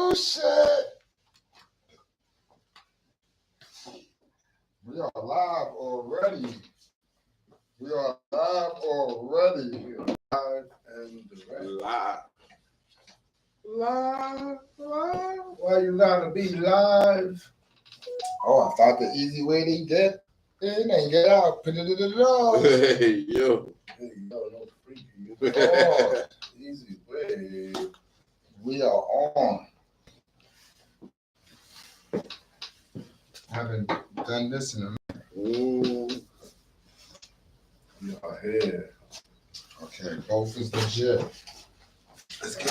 Oh shit! We are live already. We are live already. We are live and direct. Live. Why you gotta be live? Oh, I thought the easy way to get in and get out. Put it in the door. Hey, yo. Hey, yo, no freaky. Oh, easy way. We are on. Haven't done this in a minute. Ooh. We are here. Okay, both is legit. Let's get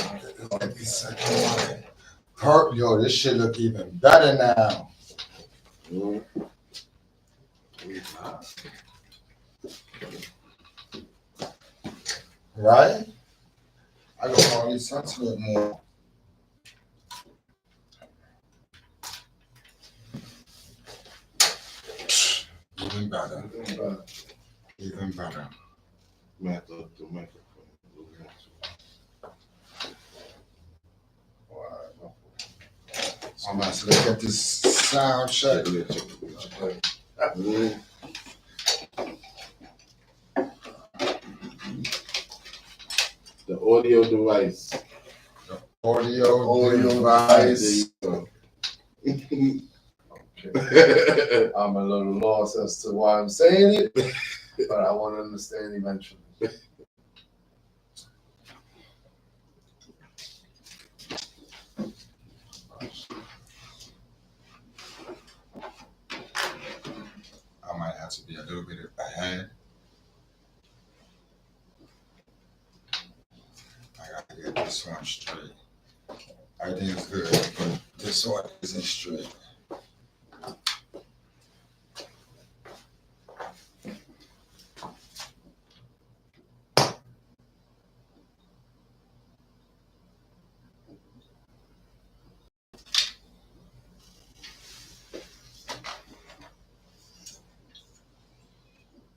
this second one. Yo, this shit look even better now. Mm. Right? I can hardly sense it more. Even better. Even better. Matter the microphone. I'm about to look at this sound check. Mm. The audio device. Audio device. Okay. I'm a little lost as to why I'm saying it, but I want to understand eventually. I might have to be a little bit ahead. I gotta get this one straight. Everything is good, but this one isn't straight.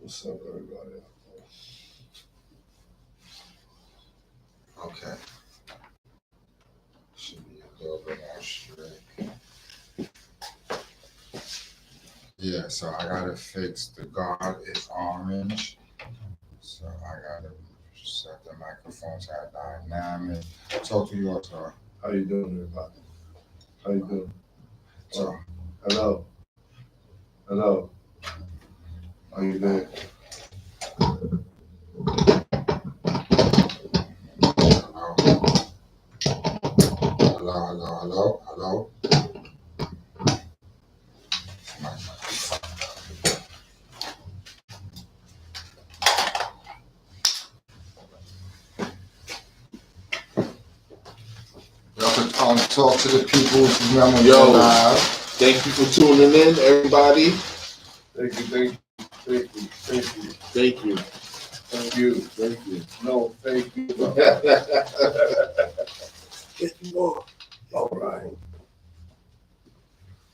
What's up, everybody? Okay. Should be a little bit more straight. Yeah, so I gotta fix the guard is orange. So I gotta set the microphone to dynamic. Talk to you also. How you doing, everybody? How you doing? So Hello. Hello. How you doing? Hello. Y'all can talk to the people who remember Yo. live. Thank you for tuning in, everybody. Thank you. Thank you. No, thank you. Get more. All right.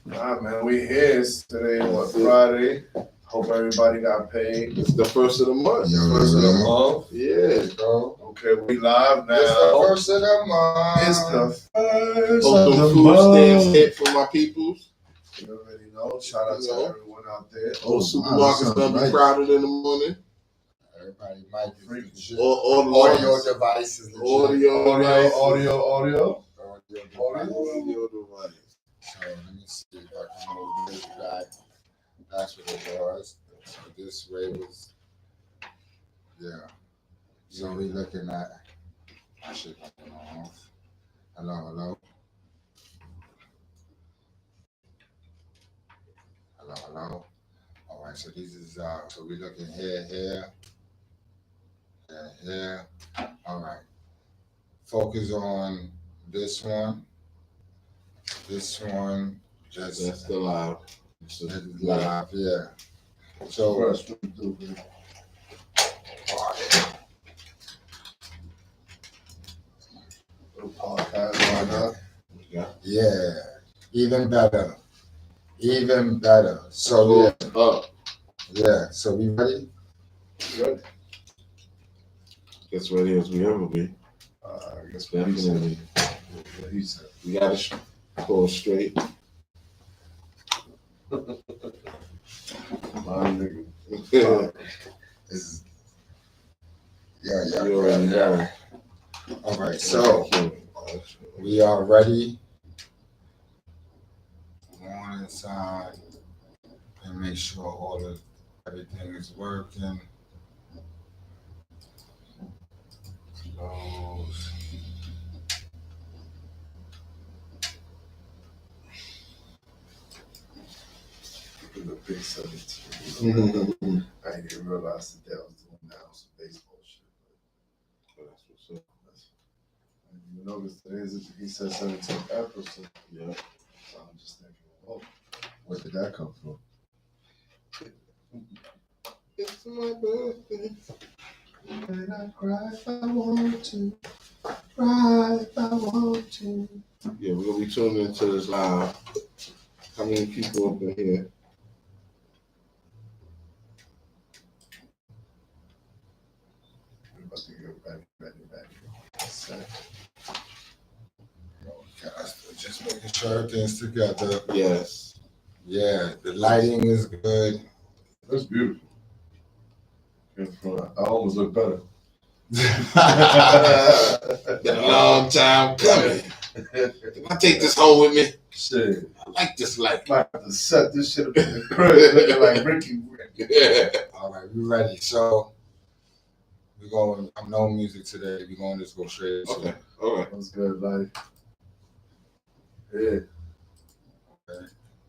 Nah, man, we here. Today, Friday. Hope everybody got paid. It's the first of the month. First of the month. Yeah. Bro. Okay, we live now. It's the first of the month. It's the first Hope of them the food month. stamps hit for my peoples. You already know. Shout out to everyone out there. All supermarkets gonna be crowded in the morning. Everybody might be legit. All the audio devices. Legit. Audio device. So let me see if I can move this back. That's what it was. So this way was, yeah. So we looking at, I should have it off. Hello. All right, so this is, so we looking here. All right. Focus on this one. This one, just that's the live. Live, yeah. So First, what you do, podcast, yeah, even better. So yeah. So we ready? Good. As ready as we ever be. I guess Definitely. he said. We gotta pull straight. My nigga. Yeah, It's, you already know. All right, so we are ready. Go on inside and make sure everything is working. Close. The big 17. Mhm. I didn't even realize that was doing that on some baseball shit. But that's what's up. You notice he said 17th episode. Yeah. So I'm just thinking, oh, where did that come from? It's my birthday. And I cry if I want to. Cry if I want to. Yeah, we're gonna be tuning into this live. How many people up in here? We're about to get ready. Set. Just making sure everything's together. Yes. Yeah, the lighting is good. That's beautiful. I almost look better. Been a long time coming. Can I take this home with me? Shit. I like this light. I have to set this shit up in the crib looking like Ricky. Yeah. All right, we ready. So we're going. I'm no music today. We're going to just go straight into Okay. it. All right. What's good, buddy? Yeah. Okay.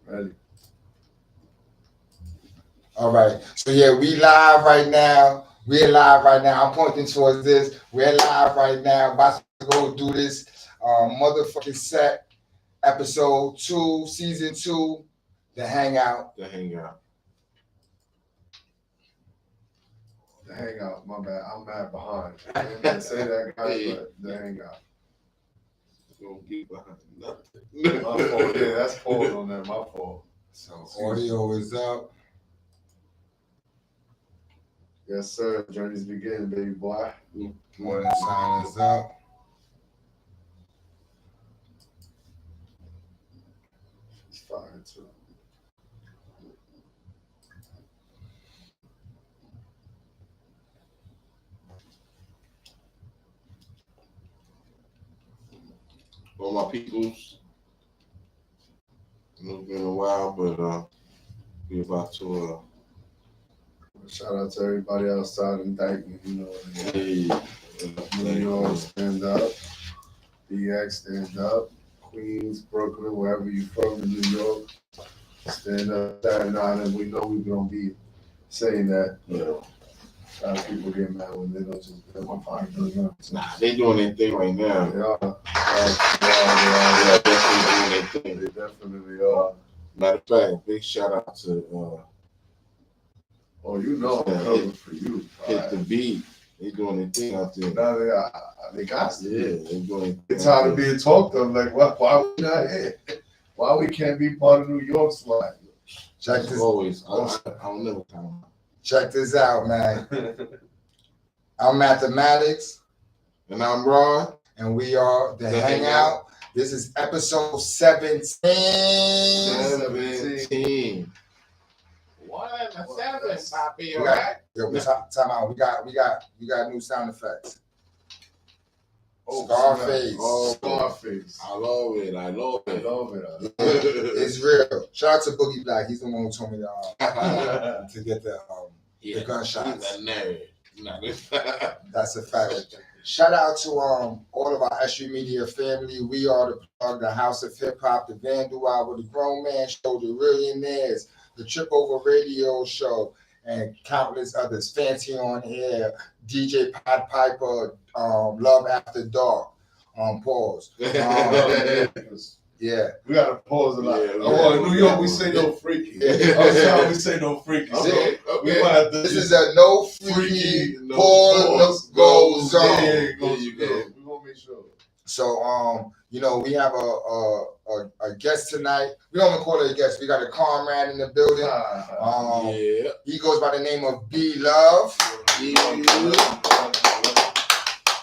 Ready. All right. So yeah, we live right now. We're live right now. I'm pointing towards this. We're live right now. About to go do this motherfucking set. Episode 2, season 2, the Hangout. The Hangout. The Hangout, my bad. I'm mad behind. I didn't say that, guys, but the Hangout. Gonna get behind nothing. My fault. Yeah, that's fault on that. My fault. So audio is up. Yes, sir. Journeys begin, baby boy. Morning sign is up. It's fire too. All my peoples. I know it's been a while, but we about to Shout out to everybody outside in Dykeman, you know. hey, New York, stand up. DX, stand up. Queens, Brooklyn, wherever you from in New York, stand up. Staten Island, we know we're gonna be saying that. yeah. A lot of people get mad when they don't just get my partner. Nah, they doing their thing right now. They are. Yeah, definitely doing their thing. They definitely are. Matter of fact, big shout out to Oh, you know, I'm coming for you. Hit the Beat. They doing their thing out there. Now they got to. Yeah, they doing. It's tired of being talked of. Like, why we not here? Why we can't be part of New York's life? Check this. Always. I don't never time. Check this out, man. I'm Mathematics, And I'm Ron. and we are the The Hangout. This is episode 17. 17. What? A 7, Poppy, all right? Yo, time out. We got new sound effects. Oh, Scarface. Oh, Scarface. I love it. I love it. It's real. Shout out to Boogie Black. He's the one who told me to get the gunshots. He's a nerd. That's a fact. Shout out to all of our S.STREET Media family. We are the plug, the House of Hip Hop, the Vandal Hour, the Grown Man Show, the Millionaires, the Trip Over Radio Show, and countless others. Fancy on Air, DJ Pod Piper, Love After Dark, pause. Yeah. We gotta pause a lot. Yeah, In New York, we say no freaky. Outside, we say no freaky. Okay. We might have to This is a no freaky pause go zone. There you go. There you go. We gonna make sure. So, we have a guest tonight. We don't even call it a guest. We got a comrade in the building. He goes by the name of B Love.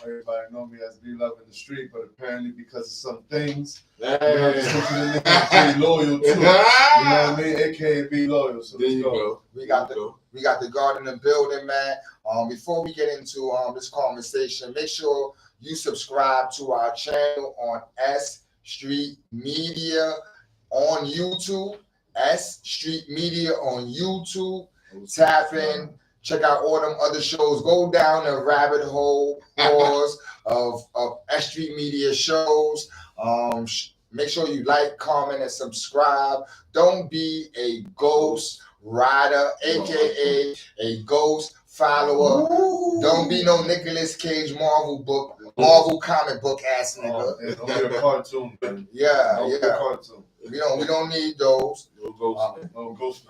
Everybody know me as B Love in the street, but apparently because of some things, Hey. we have to switch to the nigga Be Loyal too. You know what I mean? AKA Be Loyal. So There you go. We got the guard in the building, man. Before we get into this conversation, make sure you subscribe to our channel on S.STREET Media on YouTube. S.STREET Media on YouTube. Tap in. Check out all them other shows. Go down the rabbit hole of S.STREET Media shows. Make sure you like, comment, and subscribe. Don't be a ghost rider, aka a ghost follower. Don't be no Nicolas Cage Marvel comic book ass nigga. Don't be a cartoon, man. Yeah, Don't be a cartoon. We don't need those. No ghost.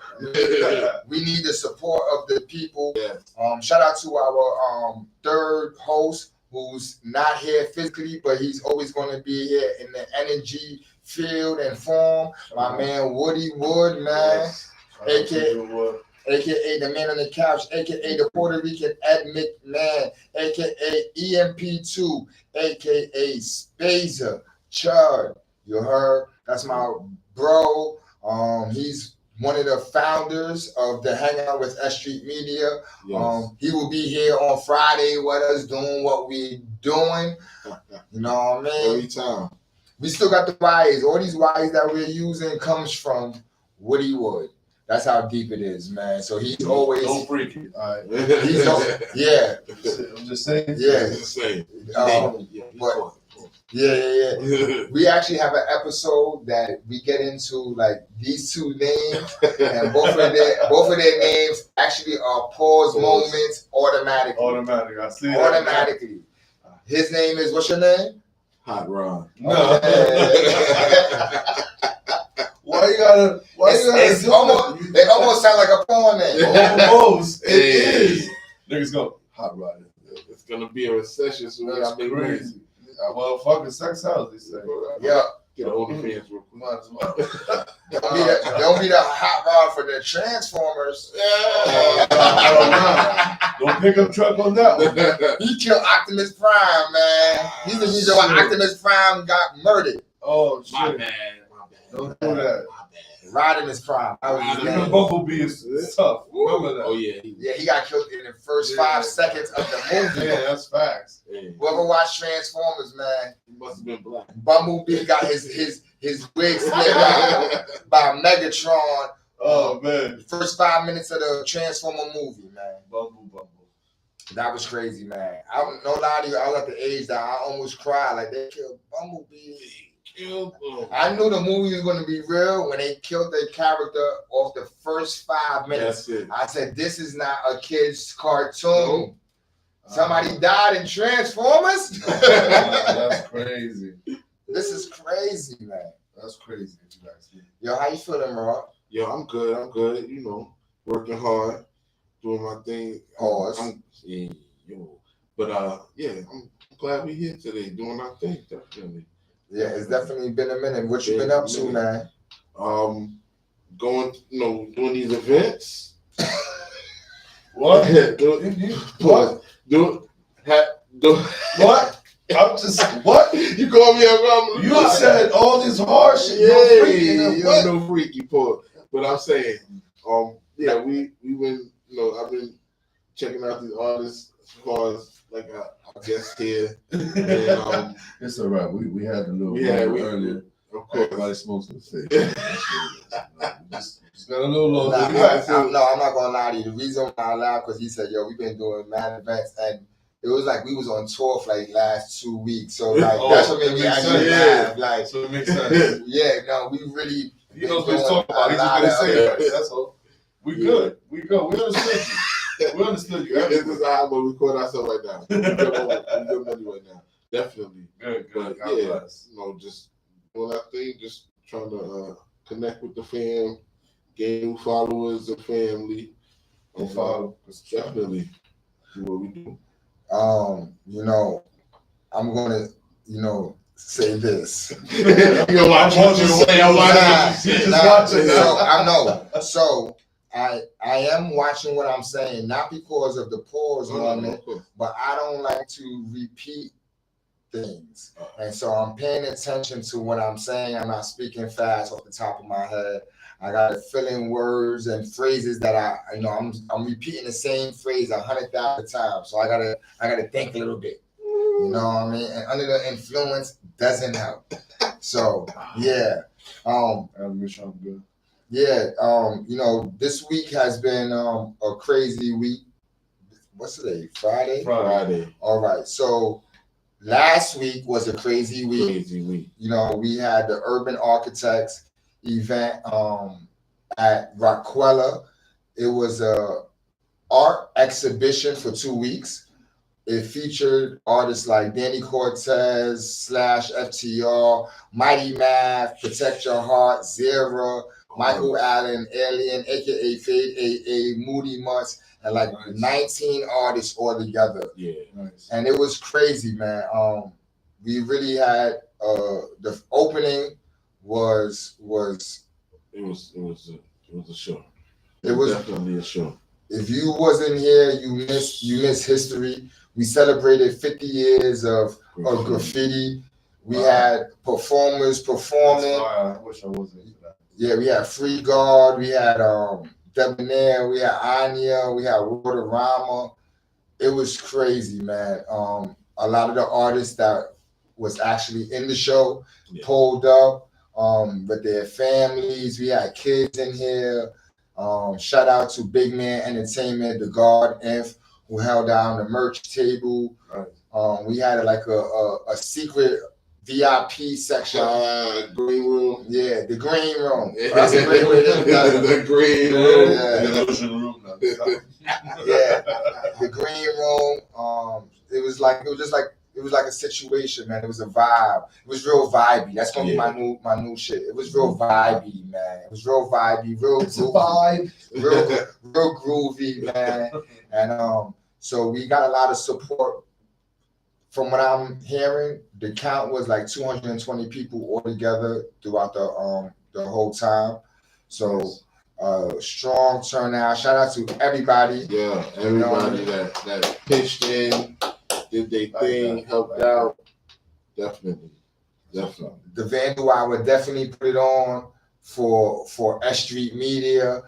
We need the support of the people. Yes. Shout out to our third host who's not here physically, but he's always going to be here in the energy field and form. My man Woody Wood, man, aka the man on the couch, aka the Puerto Rican Ed McMahon, aka EMP2, aka Spazer Chud. You heard? That's my bro. He's one of the founders of the Hangout with S.STREET Media. Yes. He will be here on Friday with us doing what we doing. You know what I mean? Every time. We still got the wires. All these wires that we're using comes from Woody Wood. That's how deep it is, man. So he's always don't freak it. All right. Yeah. I'm just saying. Yeah. Just saying. Yeah. We actually have an episode that we get into like these two names, and both of their names actually are pause moments automatically. Automatic. I see. Automatically. His name is, what's your name? Hot Rod. No. Why you gotta? It almost sound like a porn name. Almost. It is. Niggas go Hot Rod. It's gonna be a recession soon. That's crazy. Well, fucking sex house, they say. Yeah. Get an OnlyFans real quick. Might as well. Don't be the hot rod for the Transformers. Don't pick up truck on that one. He killed Optimus Prime, man. He's the reason why Optimus Prime got murdered. Oh, shit. My bad. Don't do that. Rodimus Prime. Even Bumblebee is tough. Remember that. Oh, yeah. Yeah, he got killed in the first 5 seconds of the movie. Yeah, that's facts. Whoever watched Transformers, man. He must have been black. Bumblebee got his wig split by Megatron. Oh, man. The first 5 minutes of the Transformer movie, man. Bumble. That was crazy, man. I don't no lie to you, I was at the age that I almost cried. Like, they killed Bumblebee. I knew the movie was going to be real when they killed their character off the first 5 minutes. That's it. I said, this is not a kid's cartoon. Somebody died in Transformers? That's crazy. This is crazy, man. That's crazy. Yo, how you feeling, Rob? Yo, I'm good. You know, working hard, doing my thing. But I'm glad we're here today, doing our thing, definitely. Yeah, it's definitely been a minute. What you been up to, man? Doing these events. What? What? What? I'm just what? You call me a You said all this hard shit. Yeah, no freaky part. But I'm saying, we been, I've been checking out these artists as far as like I guess here. And, it's all right. We had a little earlier. Of course, everybody smokes in the face. Just got a little low. No, I'm not gonna lie to you. The reason why I laughed because he said, "Yo, we've been doing mad events," and it was like we was on tour for like last 2 weeks. So like that's what made me actually laugh. Like, so it makes sense. Yeah, no, we really. He knows what he's talking about. He's just gonna say it. That's all. We good. We understood you. We understood you. This is how we record ourselves right now. We're good money right now. Definitely. Good. But just doing that thing, just trying to connect with the fam, gain new followers, the family. And follow. Definitely do what we do. I'm gonna, say this. I'm watching. So I am watching what I'm saying, not because of the pause moment, but I don't like to repeat things. And so I'm paying attention to what I'm saying. I'm not speaking fast off the top of my head. I got to fill in words and phrases that I'm repeating the same phrase 100,000 times. So I gotta think a little bit. You know what I mean? And under the influence doesn't help. So yeah. I wish I'm good. Yeah, this week has been a crazy week. What's today? Friday. All right. So last week was a crazy week. We had the Urban Architects event at Rockwella. It was a art exhibition for 2 weeks. It featured artists like Danny Cortez, /FTR, Mighty Math, Protect Your Heart, Zera, Michael Allen, Alien, aka Fade AA, Moody Months, and like 19 artists all together. Yeah, nice. And it was crazy, man. We really had the opening was it was a show. It was definitely a show. If you wasn't here, you missed history. We celebrated 50 years of graffiti. We had performers performing. I wish I wasn't for that. Yeah, we had Free Guard, we had Debonair, we had Anya, we had Rotorama. It was crazy, man. A lot of the artists that was actually in the show pulled up with their families. We had kids in here. Shout out to Big Man Entertainment, the Guard Inf, who held down the merch table. Right. We had like a secret VIP section. Green room. Yeah, the green room. That's a great way to the green room. Yeah, the green room. It was like a situation, man. It was a vibe. It was real vibey. That's gonna be my new shit. It was real vibey, man. It was real vibey, real groovy, real groovy, man. And so we got a lot of support. From what I'm hearing, the count was like 220 people altogether throughout the whole time. So strong turnout. Shout out to everybody. Yeah, everybody that pitched in, did their thing, helped out. Definitely. The Vandal Hour definitely put it on for S.STREET Media.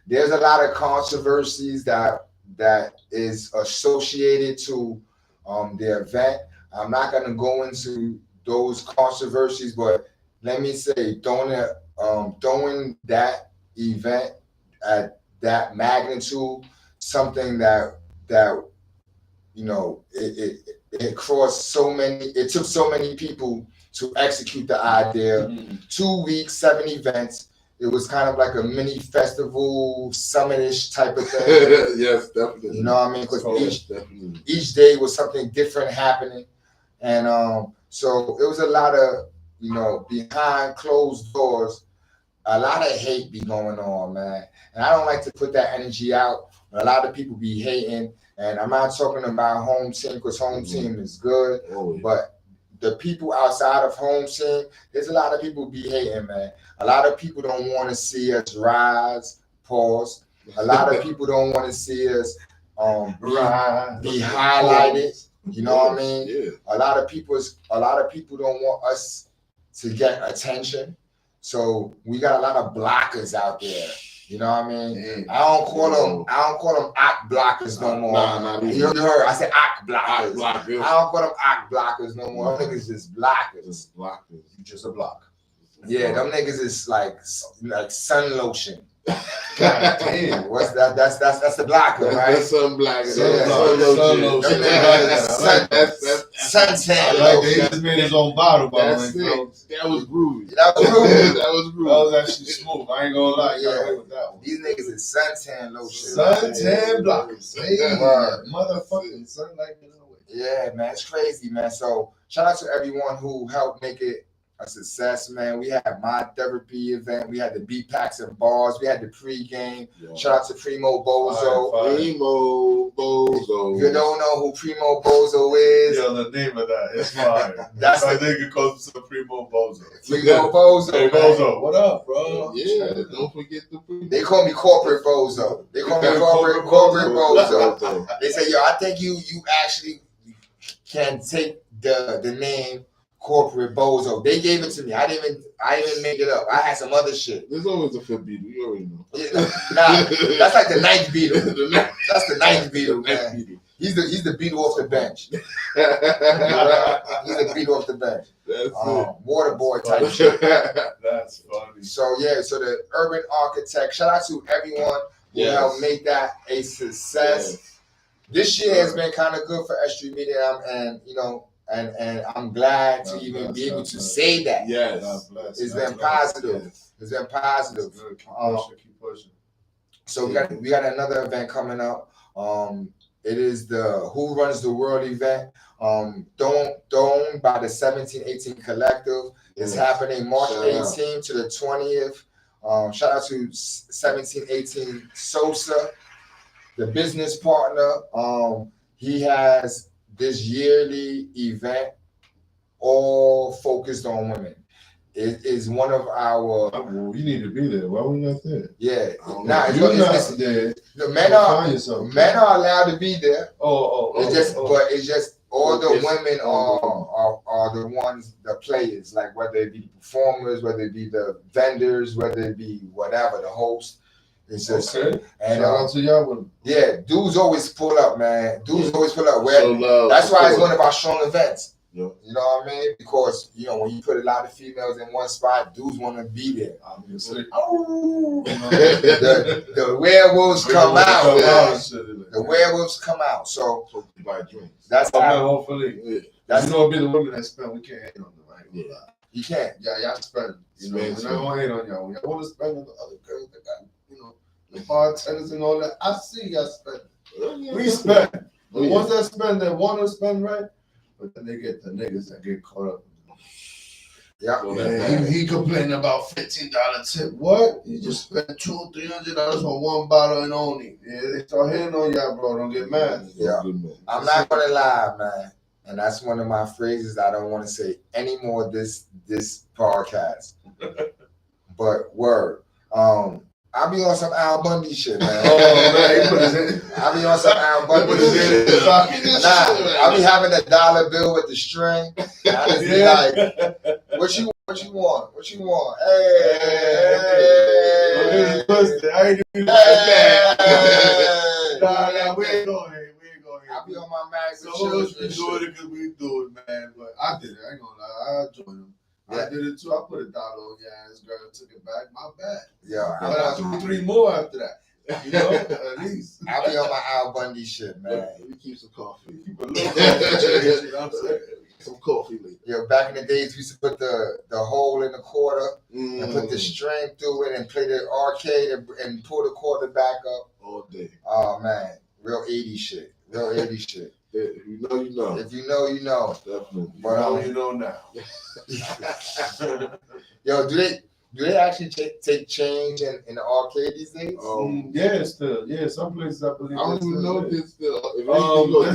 There's a lot of controversies that is associated to the event. I'm not going to go into those controversies, but let me say, throwing that event at that magnitude, something that it crossed so many. It took so many people to execute the idea. 2 weeks, 7 events. It was kind of like a mini festival, summit-ish type of thing. Yes, definitely. You know what I mean? Because each day was something different happening. And so it was a lot of, behind closed doors, a lot of hate be going on, man. And I don't like to put that energy out, but a lot of people be hating. And I'm not talking about home team because home team is good, but the people outside of home team, there's a lot of people be hating, man. A lot of people don't want to see us rise, pause. A lot of people don't want to see us be highlighted. You know what I mean? Yeah. A lot of people don't want us to get attention. So we got a lot of blockers out there. You know what I mean? I don't call them act blockers no more. Nah, you heard? I said act blockers. Blockers. I don't call them act blockers no more. Them niggas just blockers. You just a block. Yeah, them niggas is like sun lotion. God damn. What's that? That's the blocker, right? That's sun black. Sun lotion. Suntan Like lotion. they just made his own bottle, by the way. That was groovy. That was groovy. That was actually smooth. I ain't gonna lie. You got away with that one. These niggas is suntan lotion. Suntan blockers. Hey, motherfucking sunlight. Yeah, man, it's crazy, man. So shout out to everyone who helped make it a success, man. We had my therapy event. We had the beat packs and bars. We had the pregame. Yeah. Shout out to Primo Bozo. Primo Bozo. If you don't know who Primo Bozo is, Yo, the name of that is fire. That's I the think it goes to Primo Bozo. Primo Bozo. Hey, man. Bozo, what up, bro? Yeah, don't forget the Primo. They call me corporate Bozo. They call me corporate Bozo. They say, yo, I think you actually can take the name corporate Bozo. They gave it to me. I didn't even make it up. I had some other shit. There's always a fifth Beatle. You already know. Nah, that's like the ninth Beatle. That's the ninth Beatle, man. Beatle. He's the Beatle off the bench. He's the Beatle off the bench. That's Water boy type shit. That's funny. So yeah, so the urban architect. Shout out to everyone who helped make that a success. Yes. This year has been kind of good for S.STREET Media, and you know, and I'm glad to even be able to say that. Yes. God bless. It's God been bless. positive. Yes. It's been positive. That's good. Keep pushing. So So we got another event coming up. It is the Who Runs the World event. Dome by the 1718 Collective. It's happening March 18th to the 20th. Shout out to 1718 Sosa, the business partner. He has this yearly event all focused on women. It is one of our well, you need to be there. Why were you not there? The men are allowed to be there. It's just all the women are the ones, the players, like whether it be the performers, whether it be the vendors, whether it be whatever, the host. It's just and shout out to y'all women. Yeah, dudes always pull up, man. Dudes always pull up. That's why it's one of our strong events. Yeah. You know what I mean? Because you know when you put a lot of females in one spot, dudes want to be there. Obviously. The werewolves come out. The werewolves come out. So that's how. Hopefully, that's gonna be the women that spend. We can't hate on them, right? Yeah. You can't. Yeah, y'all spend. You know, we're not gonna hate on y'all. When y'all want to spend with the other girls that got, you know, the bartenders and all that, I see y'all spend. We spend. The ones that spend, that want to spend, right? But then they get the niggas that get caught up. Yeah, he complaining about $15 tip. What? You just spent $200-300 on one bottle and only. Yeah, they start hitting on y'all, bro. Don't get mad. Yeah, I'm not gonna lie, man. And that's one of my phrases I don't want to say anymore this podcast. But word. I be on some Al Bundy shit, man. I be on some Al Bundy shit. I be having a dollar bill with the string. And I just be like, what you want? What you want? Hey. I ain't even we ain't going here. I be on my mag so we're doing it because we do it, man. But I did it. I ain't gonna lie. I joined him. I did it too. I put $1 on your ass, girl. Took it back. My bad. Yeah. But I threw 3 more after that. You know, at least. I be on my Al Bundy shit, man. We keep some coffee. Keep a little coffee. You know what I'm saying? Some coffee later. Yeah, back in the days, we used to put the hole in the quarter and put the string through it and play the arcade and pull the quarter back up. All day. Oh, man. Real 80s shit. Real 80s shit. If you know, you know. If you know, you know. Definitely. But you know now. Yo, do they actually take change in the arcade these days? Yeah, still. Yeah, some places I believe. I don't even know if it's still. If you know what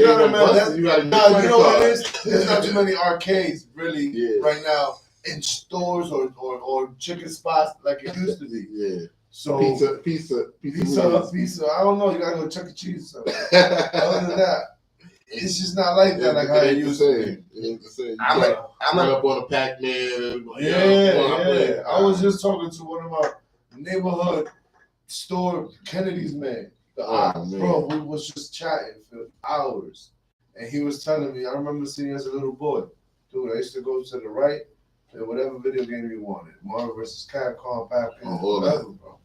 it is? There's not too many arcades really right now in stores or chicken spots like it used to be. Yeah. So pizza. I don't know. You gotta go Chuck E. Cheese. Other than that, it's just not like that. Like how it used to be. It ain't the same. I'm up on a Pac-Man. Yeah. I was just talking to one of my neighborhood store Kennedy's man. Bro, we was just chatting for hours, and he was telling me. I remember seeing you as a little boy, dude. I used to go to the right. Play whatever video game you wanted. Marvel vs. Capcom, Pac-Man, whatever, bro.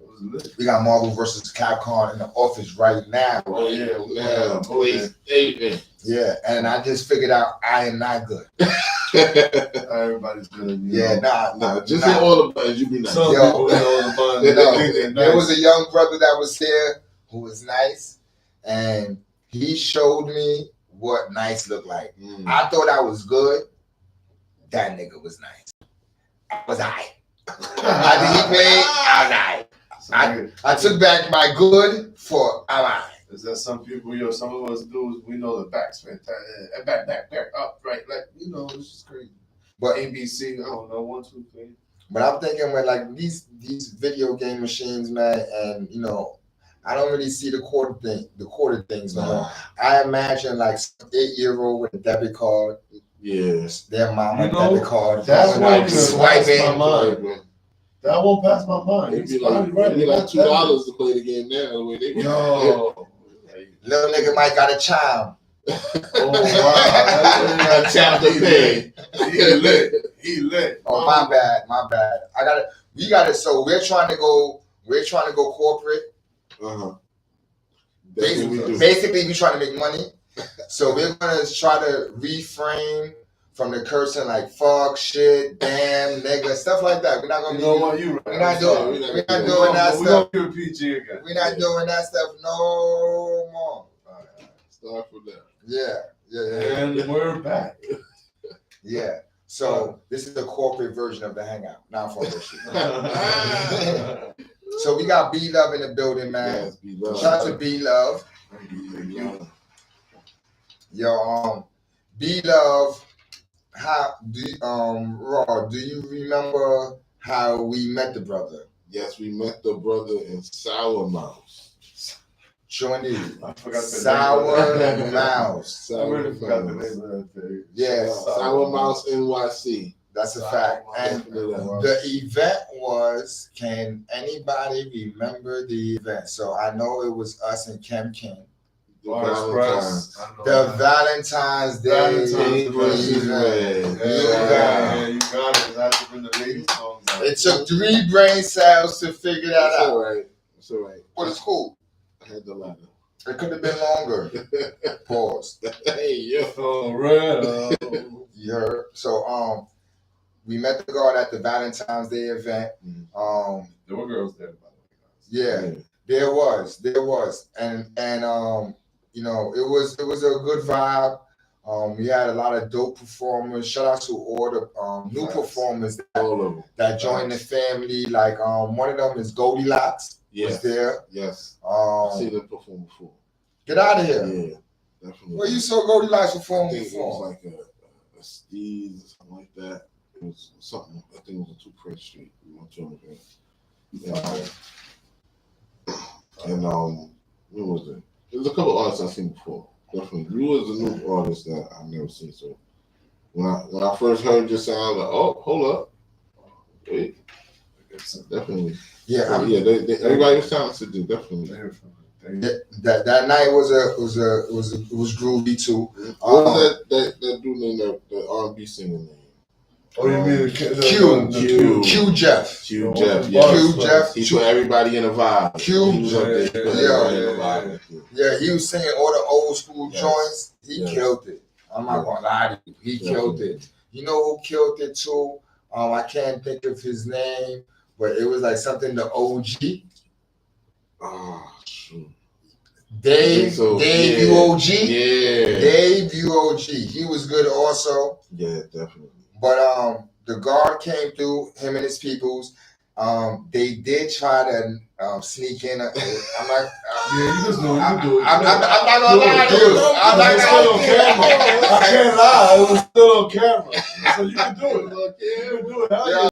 It was lit. We got Marvel vs. Capcom in the office right now. Oh yeah, PlayStation. Yeah, and I just figured out I am not good. Everybody's good. Nah. Just hit all the buttons. You be nice. Some people hit all the buttons. There was a young brother that was here who was nice, and he showed me what nice looked like. I thought I was good. that nigga was nice. I was aight. After he paid, I was aight. I took back my good for alright. Is that some people, some of us dudes, we know the back's fantastic. Back, up, right, like, it's just crazy. But ABC, I don't know, 1, 2, 3. But I'm thinking with like these video game machines, man, and I don't really see the quarter things no more. I imagine like some 8-year-old with a debit card. Yes. Their mama debit card. That's like swiping. That won't pass my mind. It'd be like $2 to play the game now. The way they Little nigga might got a chime. Oh wow! Chime to pay. He lit. Oh my bad. We got it. So we're trying to go corporate. Basically, we trying to make money. So we're gonna try to reframe from the cursing like fuck, shit, damn, nigga, stuff like that. We're not gonna We're not doing that stuff. We're gonna PG again. We're not doing that stuff no more. Start from there. Yeah. And we're back. Yeah. So this is the corporate version of the Hangout. Not for this shit. So we got B Love in the building, man. Yes, B-Love. Shout out to B Love. Yo, B Love. How do Raw? Do you remember how we met the brother? Yes, we met the brother in Sour Mouse. Sure indeed. I forgot the Sour name. Mouse. I really forgot the name of that thing. Yeah, Sour Mouse NYC. That's a fact. And the event was, can anybody remember the event? So I know it was us and Kim King. The Valentine's Day event. Yeah, you got it. That's been the ladies' songs. It took 3 brain cells to figure that out. It's all right. But it's cool. I had the ladder. It could have been longer. Pause. Hey, yo. Oh, real. You heard? So, we met the guard at the Valentine's Day event. There were girls there, by the way. Yeah, there was. And it was a good vibe. We had a lot of dope performers. Shout out to all the new performers that joined the family. Like one of them is Goldilocks. Was there. Yes. I've seen them perform before. Get out of here. Yeah, definitely. Well, you saw Goldilocks perform before. It was like a Steve's or something like that. It was something, I think it was on 2 Prince Street. We went to an event. And when was it? There's a couple artists I've seen before. Definitely. You was a new artist that I've never seen. So when I first heard your sound, I was like, oh, hold up. Wait. Definitely. Yeah. So, everybody was talented, dude. Definitely. That night was groovy too. What was that dude named the R&B singer name? Oh, you mean Q Jeff. Q Jeff. He put everybody in a vibe. Yeah, he was singing all the old school joints. He killed it. I'm not gonna lie to you. He killed it. You know who killed it too? I can't think of his name, but it was like something the OG. Oh, shoot. Dave UOG. Yeah. Dave UOG. He was good also. Yeah, definitely. But the guard came through, him and his peoples. They did try to sneak in. I'm like, you just know you do it. I'm not gonna lie to you. I'm not still on camera. I can't lie. It was still on camera, so you can do it. You can do it. Yeah.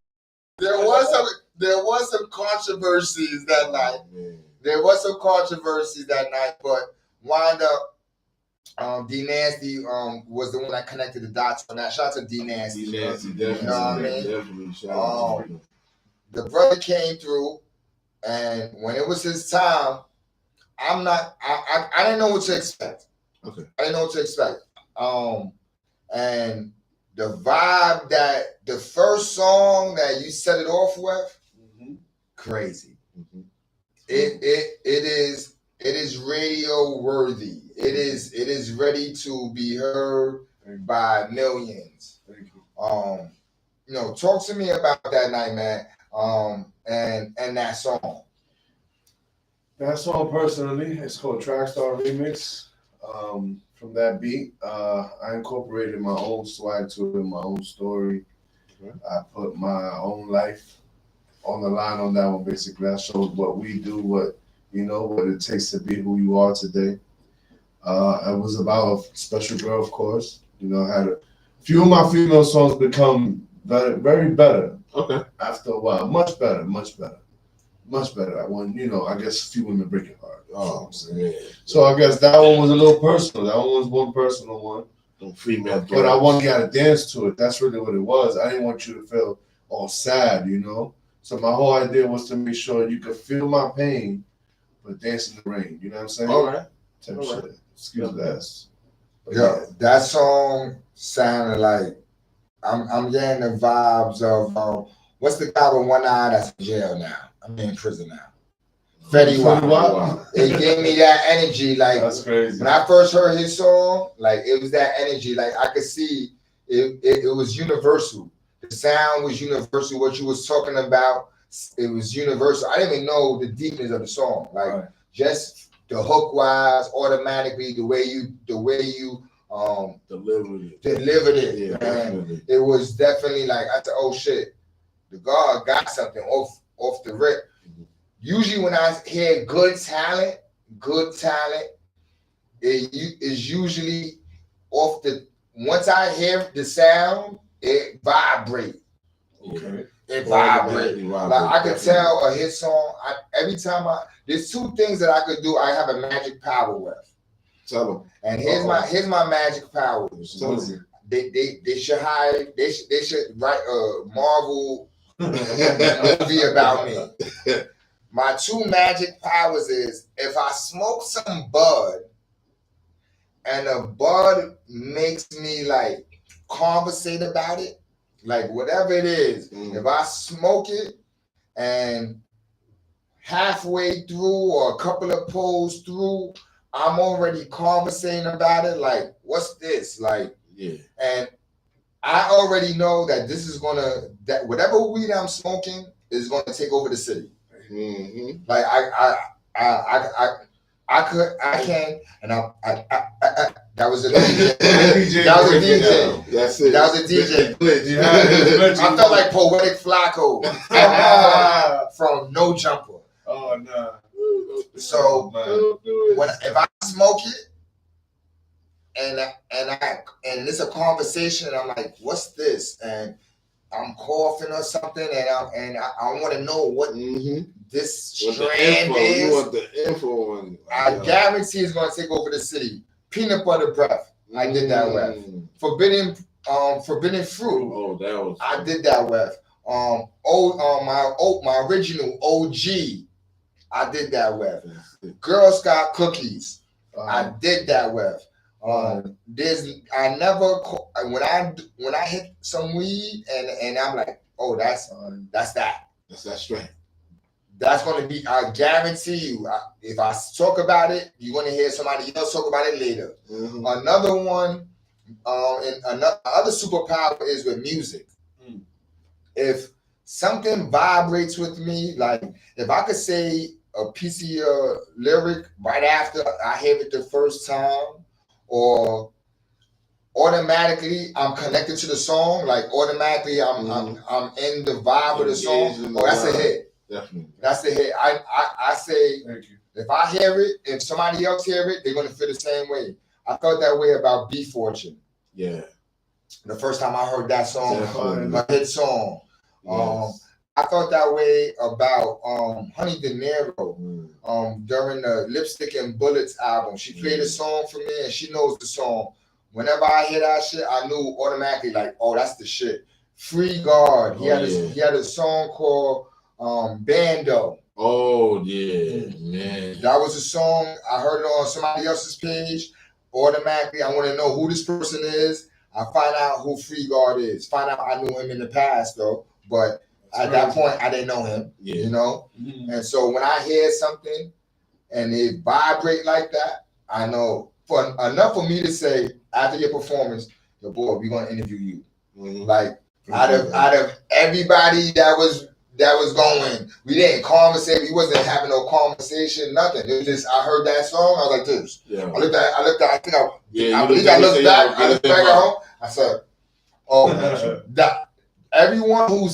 There was some controversies that night. But wind up, D Nasty was the one that connected the dots on that. Shout out to D Nasty. D Nasty, definitely. You know what I mean? Definitely. Shout out to the brother came through, and when it was his time, I didn't know what to expect. Okay. I didn't know what to expect. And the vibe that the first song that you set it off with, crazy. It is radio worthy. It is ready to be heard by millions. Thank you. Talk to me about that night, man. And that song. That song personally, it's called Trackstar Remix. From that beat, I incorporated my own swag to it, my own story. I put my own life on the line on that one. Basically, I showed what we do, what it takes to be who you are today. It was about a special girl, of course. I had a few of my female songs become very better. Okay. After a while, much better, much better, much better. When I guess a few women break your heart. Oh, yeah. So I guess that one was a little personal. That one was one personal one. Female, but I wanted you to dance to it. That's really what it was. I didn't want you to feel all sad, So my whole idea was to make sure you could feel my pain, but dance in the rain. You know what I'm saying? All right. Type shit. Excuse that. Yeah, that song sounded like I'm getting the vibes of what's the guy with one eye that's in jail now? I mean in prison now. Fetty Wap. It gave me that energy. Like that's crazy. When I first heard his song, like it was that energy. Like I could see it was universal. The sound was universal. What you was talking about, it was universal. I didn't even know the deepness of the song. Like just the hook wise, automatically the way you delivered it. Yeah, And it was definitely like I said, oh shit, the God got something off the rip. Usually when I hear good talent, it is usually off the, once I hear the sound, it vibrates. Okay. It vibrates. Like I could tell a hit song, every time there's two things that I could do, I have a magic power with. Tell them. And here's my magic power. They should hire, they should write a Marvel movie about me. My two magic powers is if I smoke some bud and the bud makes me like conversate about it, like whatever it is, if I smoke it and halfway through or a couple of pulls through, I'm already conversating about it, like what's this? Like, and I already know that this is that whatever weed I'm smoking is gonna take over the city. Mm-hmm. Like I can, and that was a DJ. That was a DJ. That's it. That was a DJ. Yeah, I felt like Poetic Flacco from No Jumper. Oh no. So if I smoke it and it's a conversation, I'm like, what's this? And I'm coughing or something, and I want to know what this strand is. You want the info on? I guarantee it's gonna take over the city. Peanut butter breath. I did that with. Forbidden fruit. Oh, that was. I did that with. My original OG. I did that with. Girl Scout cookies. I did that with. I never when I hit some weed and I'm like, oh, that's that. That's that strength. That's going to be, I guarantee you, if I talk about it, you're going to hear somebody else talk about it later. Mm-hmm. Another one, and another superpower is with music. If something vibrates with me, like if I could say a piece of your lyric right after I hear it the first time, or automatically I'm connected to the song, like automatically I'm in the vibe of the song, that's a hit. Definitely. That's the hit. I say, if I hear it, if somebody else hear it, they're gonna feel the same way. I felt that way about B Fortune. Yeah. The first time I heard that song, a hit song. Yes. I felt that way about Honey De Niro during the Lipstick and Bullets album. She played a song for me and she knows the song. Whenever I hear that shit, I knew automatically like, oh, that's the shit. Free Guard. He had a song called Bando. Oh yeah, man. That was a song I heard it on somebody else's page. Automatically, I want to know who this person is. I find out who Free Guard is. Find out I knew him in the past though, but at that point I didn't know him. You know, and so when I hear something and it vibrate like that, I know enough for me to say after your performance, yo boy, we're gonna interview you. Like out of everybody that was that was going. We didn't conversate. We wasn't having no conversation. Nothing. It was just I heard that song. I was like this. Yeah. I looked at. I think I. Yeah. I believe I looked back. I looked back at home. I said, "Oh, that everyone who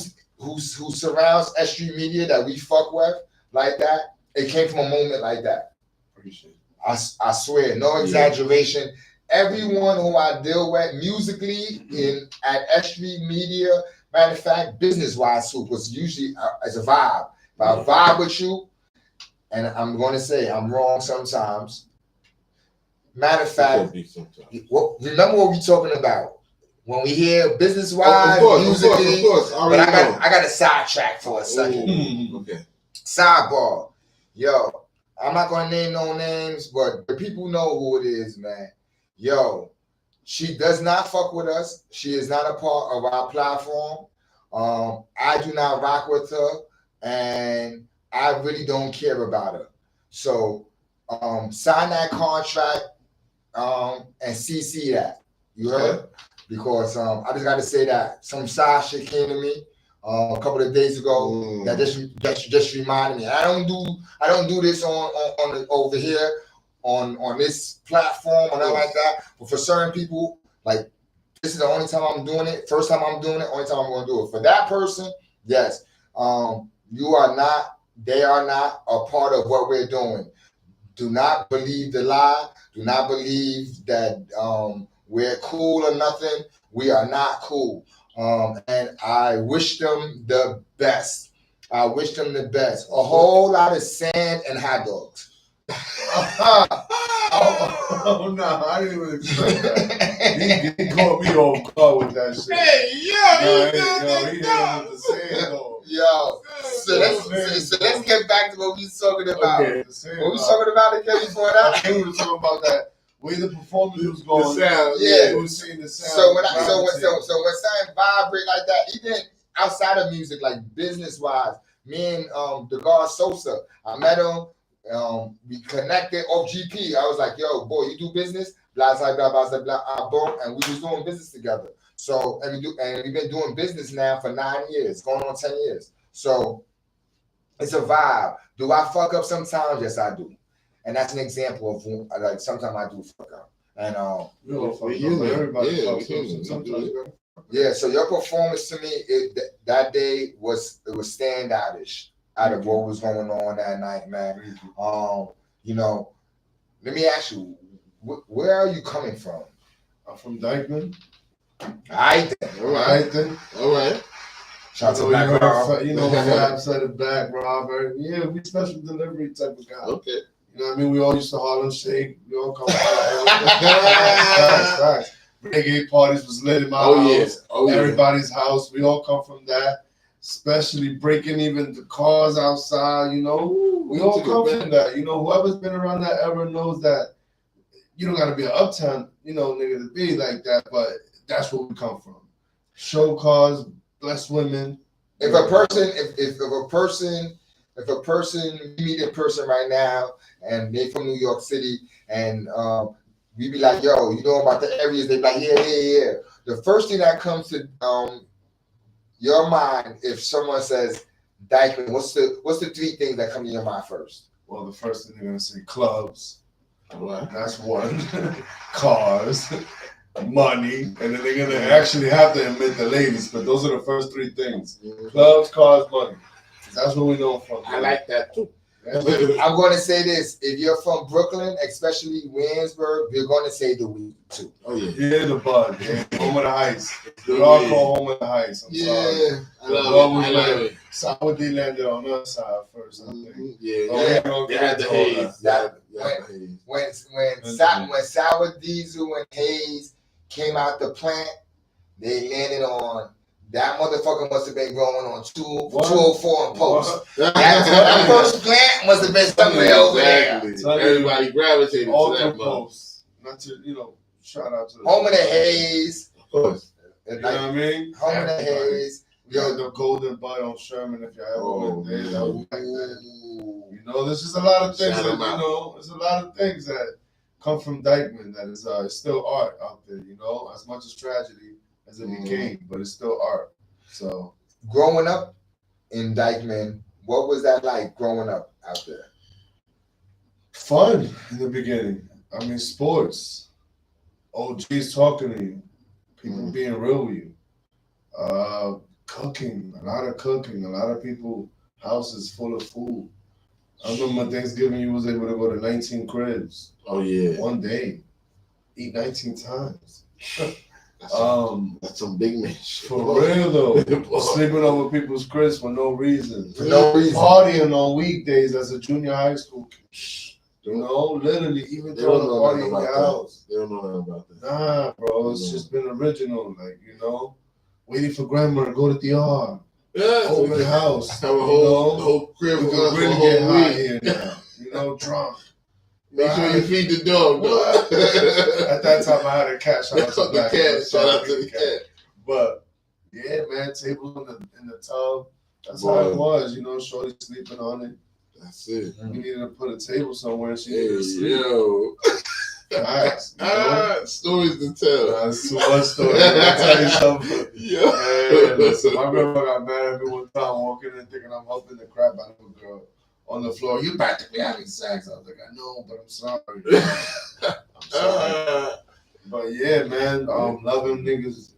surrounds S.STREET Media that we fuck with like that, it came from a moment like that. Appreciate it. I swear, no exaggeration. Everyone who I deal with musically at S.STREET Media, matter of fact, business wise too, was usually as a vibe. If I vibe with you, and I'm going to say I'm wrong sometimes. Matter of fact, remember what we talking about when we hear business wise, musically. Of course. But I got a sidetrack for a second. Okay. Sidebar, yo. I'm not gonna name no names, but the people know who it is, man. Yo, she does not fuck with us. She is not a part of our platform. I do not rock with her, and I really don't care about her. So, sign that contract, and CC that. You heard? Because I just got to say that some side shit came to me a couple of days ago that just reminded me. I don't do this on over here on this platform or nothing like that. But for certain people, like this is the only time I'm doing it. First time I'm doing it. Only time I'm going to do it. For that person, yes, you are not. They are not a part of what we're doing. Do not believe the lie. Do not believe that we're cool or nothing. We are not cool. And I wish them the best. I wish them the best. A whole lot of sand and hot dogs. Oh no, I didn't even expect that. He caught me off guard with that shit. Hey, he hit him with the sand dog. Yo, so let's get back to what we was talking about. Okay, what we talking about again before that? We were talking about that way the performance was going. The sound, yeah. We were seeing the sound. So when something vibrate like that, even outside of music, like business wise, me and the guard Sosa, I met him. We connected off GP. I was like, yo, boy, you do business? Blah, blah, blah, blah, blah, boom. And we was doing business together. So, and we've been doing business now for 9 years, going on 10 years. So it's a vibe. Do I fuck up sometimes? Yes, I do. And that's an example of like sometimes I do fuck up. And yeah, so your performance to me that day was standoutish out of what was going on that night, man. You know, let me ask you, where are you coming from? I'm from Dykeman. All right. Shout out to Black Rob. You know, Fab said it, Black Rob. Yeah, we special delivery type of guy. Okay. You know what I mean? We all used to Harlem Shake. We all come from reggae parties was lit in my house. Everybody's house. We all come from that. Especially breaking even the cars outside, you know. We all come from that. You know, whoever's been around that ever knows that you don't gotta be an uptown, you know, nigga to be like that, but that's where we come from. Show cars, bless women. If a person, you meet a person right now and they from New York City and we be like, yo, you know about the areas, they be like, yeah. The first thing that comes to your mind if someone says Dykeman, what's the three things that come to your mind first? Well, the first thing they're gonna say clubs. That's one. Cars, money, and then they're gonna actually have to admit the ladies, but those are the first three things. Clubs, cars, money. That's what we know from. I like that too. I'm going to say this. If you're from Brooklyn, especially Williamsburg, you're going to say the weed too. Oh, yeah. Yeah, the bud. Yeah. Home of the Heights. We all call home of the Heights. I'm sorry. I love it. Sour D landed on our side first, I think. Yeah. They had the haze. When Sour Diesel and Haze came out the plant, they landed on. That motherfucker must have been growing on 204 and Post. That first plant must have been somewhere over there. So everybody gravitated to that Post. Not to, you know, shout out to Home of the Haze. Of course. You know what I mean? Home of the Haze. Yo, the Golden Bud on Sherman, if you ever went there, that was like that. You know, there's just a lot of things that, you know, there's a lot of things that come from Dykeman that is still art out there, you know, as much as tragedy as it became, but it's still art. So growing up in Dykeman. What was that like growing up out there? Fun in the beginning. I mean, sports. OGs talking to you. People being real with you. Cooking. A lot of cooking. A lot of people houses full of food. I remember Thanksgiving you was able to go to 19 cribs. Oh yeah. One day. Eat 19 times. That's some big man shit. For real though. Sleeping over people's cribs for no reason. For no reason. Partying on weekdays as a junior high school kid. You know, literally, even They throwing don't a know party nothing in your about that. house. They don't know nothing about that. Nah, bro, it's just been original. Like, you know, waiting for grandma to go to the yard. Yeah, Open house. have a you whole know? whole crib We with guns for a really get whole high week. here now. You know, drunk. Make sure you feed the dog. What? Though. At that time, I had a cat. Shout out to the Black. cat. Shout out to the cat. But yeah, man, tables in the tub. That's how it Boy. was. You know, shorty sleeping on it. That's it. We needed to put a table somewhere. And she Hey, needed to sleep. yo. Nice. You know? Stories to tell. That's too much story. I'll tell you something. Yeah. Hey, listen, my grandma got mad at me one time walking in thinking I'm helping the crap out of a girl on the floor. You back to me having sex. I was like, I know, but I'm sorry. I'm sorry. But yeah, man, loving niggas,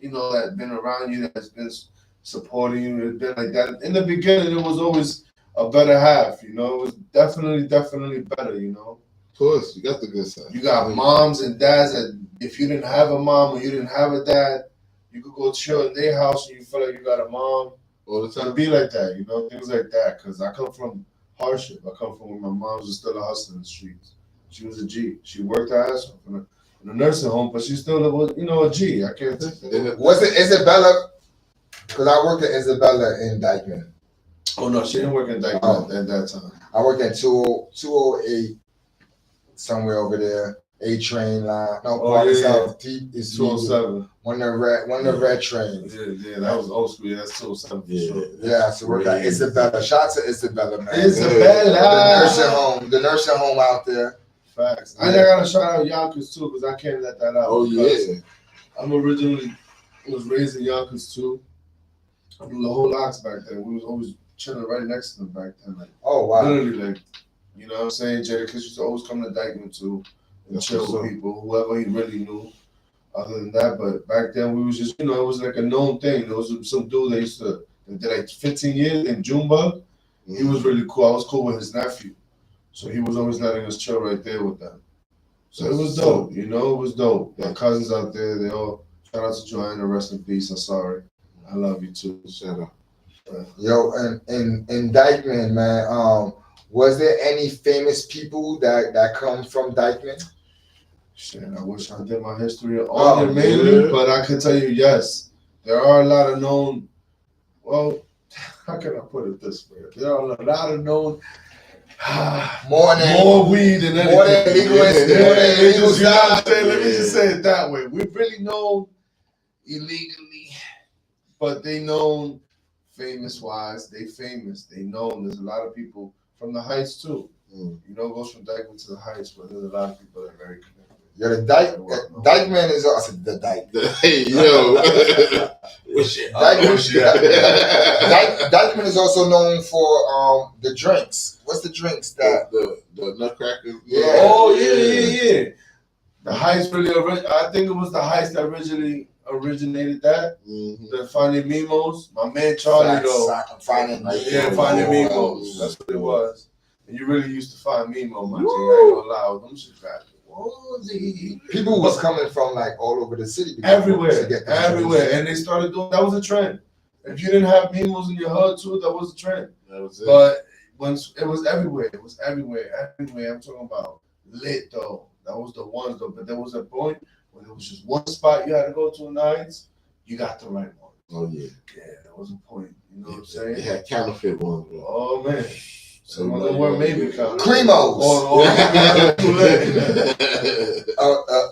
you know, that been around you, that's been supporting you. It's been like that. In the beginning, it was always a better half, you know. It was definitely better, you know. Of course, you got the good side. You got moms and dads that if you didn't have a mom or you didn't have a dad, you could go chill in their house and you feel like you got a mom. All the To time. be like that, you know, things like that. Because I come from hardship. I come from when my mom was still a hustler in the streets. She was a G. She worked her ass off in a nursing home, but she still was, you know, a G. I can't take that. Was it Isabella? Because I worked at Isabella in Dykeman. Oh, no, she didn't work in Dykeman at that time. I worked at 208, somewhere over there. A train line. No, South Deep is 207. One of the red trains. Yeah, that was old school. Yeah, that's 207 for sure. Yeah, so worked at Isabella. Shout out to Isabella, man. Isabella. The nursing home out there. Facts. I gotta shout out Yonkers too, because I can't let that out. Oh yeah. I'm originally was raised in Yonkers too. I knew the whole locks back then. We was always chilling right next to them back then. Like, oh wow. Literally, like, you know what I'm saying? Jada Kiss used to always come to Dykeman too and chill with people, whoever he really knew. Other than that, but back then we was just, you know, it was like a known thing. There was some dude that used to that did like 15 years in Junebug. He was really cool. I was cool with his nephew. So he was always letting us chill right there with them. So it was dope, you know, it was dope. My cousins out there, they all, shout out to Joanna, rest in peace, I'm sorry. I love you too. Shout out. Yo, and in Dykeman, man, was there any famous people that come from Dykeman? Shit, I wish I did my history on it mainly, but I can tell you, yes, there are a lot of known, well, how can I put it this way? There are a lot of known, more weed than anything. More than legal. Let me just say it that way. We've really known illegally, but they known famous wise. They famous. They known. There's a lot of people from the Heights too. You know, it goes from Dykeman to the Heights, but there's a lot of people that are very connected. Yeah, the Dykeman is also the Dyke. Hey, yo. Dykeman is also known for the drinks. What's the drinks that the Nutcrackers? Yeah. Oh yeah. The Heights really. I think it was the Heights that originated that. The Finding Mimos. My man Charlie though. Finding Mimos. That's what it was. And you really used to find Mimo, my G. I ain't gonna lie. Them shit back. People was coming from like all over the city. Everywhere. And they started doing, that was a trend. If you didn't have Mimos in your hood too, that was a trend. That was it. But once it was everywhere. I'm talking about lit though. That was the ones though. But there was a point when it was just one spot you had to go to nights, you got the right one. Oh yeah. Yeah, there was a point. You know what I'm saying? They had counterfeit ones, bro. Oh man. Some of them were maybe Cremos.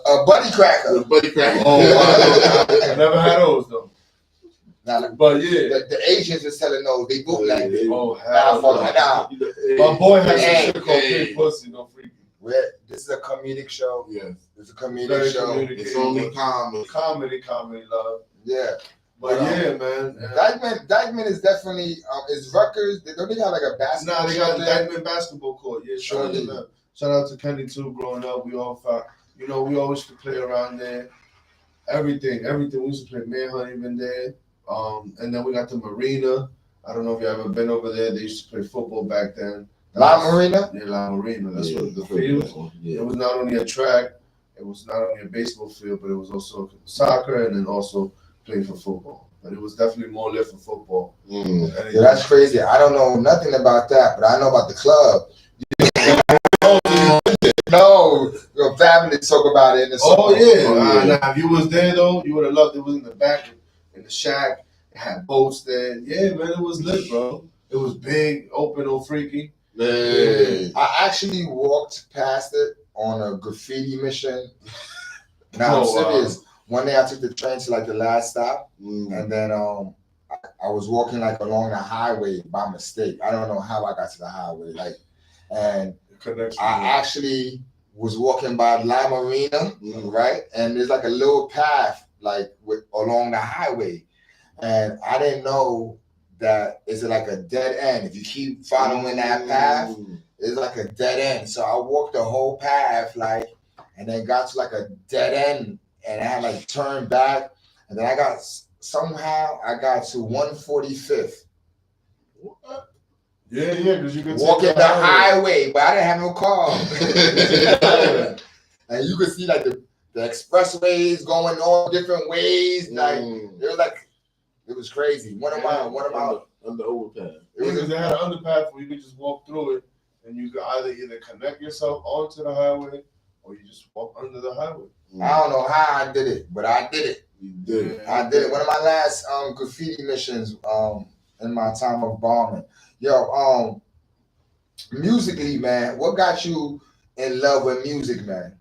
A buddy cracker. I never had those though. But yeah, the Asians was telling those they bootleg it. Oh hell no. My boy has a shit called Big Pussy, no freaky. This is a comedic show. Yes, it's a comedic show. It's only comedy. Comedy, love. Yeah. But yeah, man. Dykeman is definitely is Rutgers. Don't they have like a basketball? Nah, they got a Dykeman basketball court. Yeah, Sure. Shout out to Kenny too. Growing up, we all found, we always used to play around there. Everything. We used to play manhunt even there. And then we got the marina. I don't know if you ever been over there. They used to play football back then. La Marina? Yeah, La Marina. That's what the field. field. Yeah. It was not only a track. It was not only a baseball field, but it was also soccer and then also playing for football. But it was definitely more lit for football. Yeah, that's crazy. I don't know nothing about that, but I know about the club. No, your family talk about it in the song. Oh yeah. Nah, if you was there though, you would have loved it. It was in the back, in the shack. It had boats there. Yeah, man, it was lit, bro. It was big, open, or freaky. Man. I actually walked past it on a graffiti mission. Now I'm serious. One day I took the train to like the last stop, and then I was walking like along the highway by mistake. I don't know how I got to the highway, and I actually was walking by La Marina, right? And there's like a little path along the highway, and I didn't know that it's like a dead end. If you keep following that path, it's like a dead end. So I walked the whole path and then got to like a dead end, and I had like turned back, and then I got to 145th. Yeah, because you could walking the highway, but I didn't have no car. And you could see like the expressways going all different ways. It was crazy. One of my on the overpass. Because they had an underpass where you could just walk through it, and you could either connect yourself onto the highway or you just walk under the highway. I don't know how I did it, but I did it. You did. I did it. One of my last graffiti missions in my time of bombing. Yo, musically, man, what got you in love with music, man?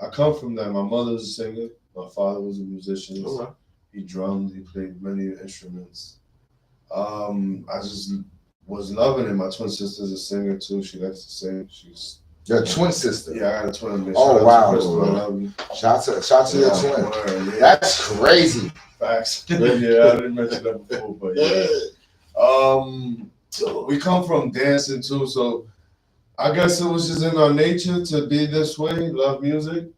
I come from that. My mother was a singer. My father was a musician. Okay. He drummed. He played many instruments. I just was loving it. My twin sister's a singer too. She likes to sing. She's your twin sister. Yeah, I got a twin. Oh wow! Shout to your twin. Word, yeah. That's crazy. Facts. Yeah, I didn't mention that before, but yeah. We come from dancing too, so I guess it was just in our nature to be this way, love music.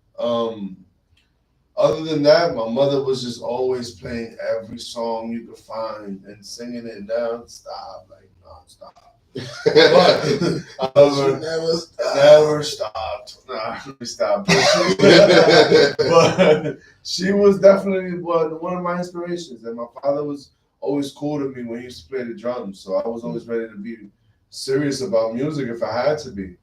Other than that, my mother was just always playing every song you could find and singing it non-stop. But I never stopped. Nah, we stopped. But she was definitely one of my inspirations, and my father was always cool to me when he used to play the drums. So I was always ready to be serious about music if I had to be.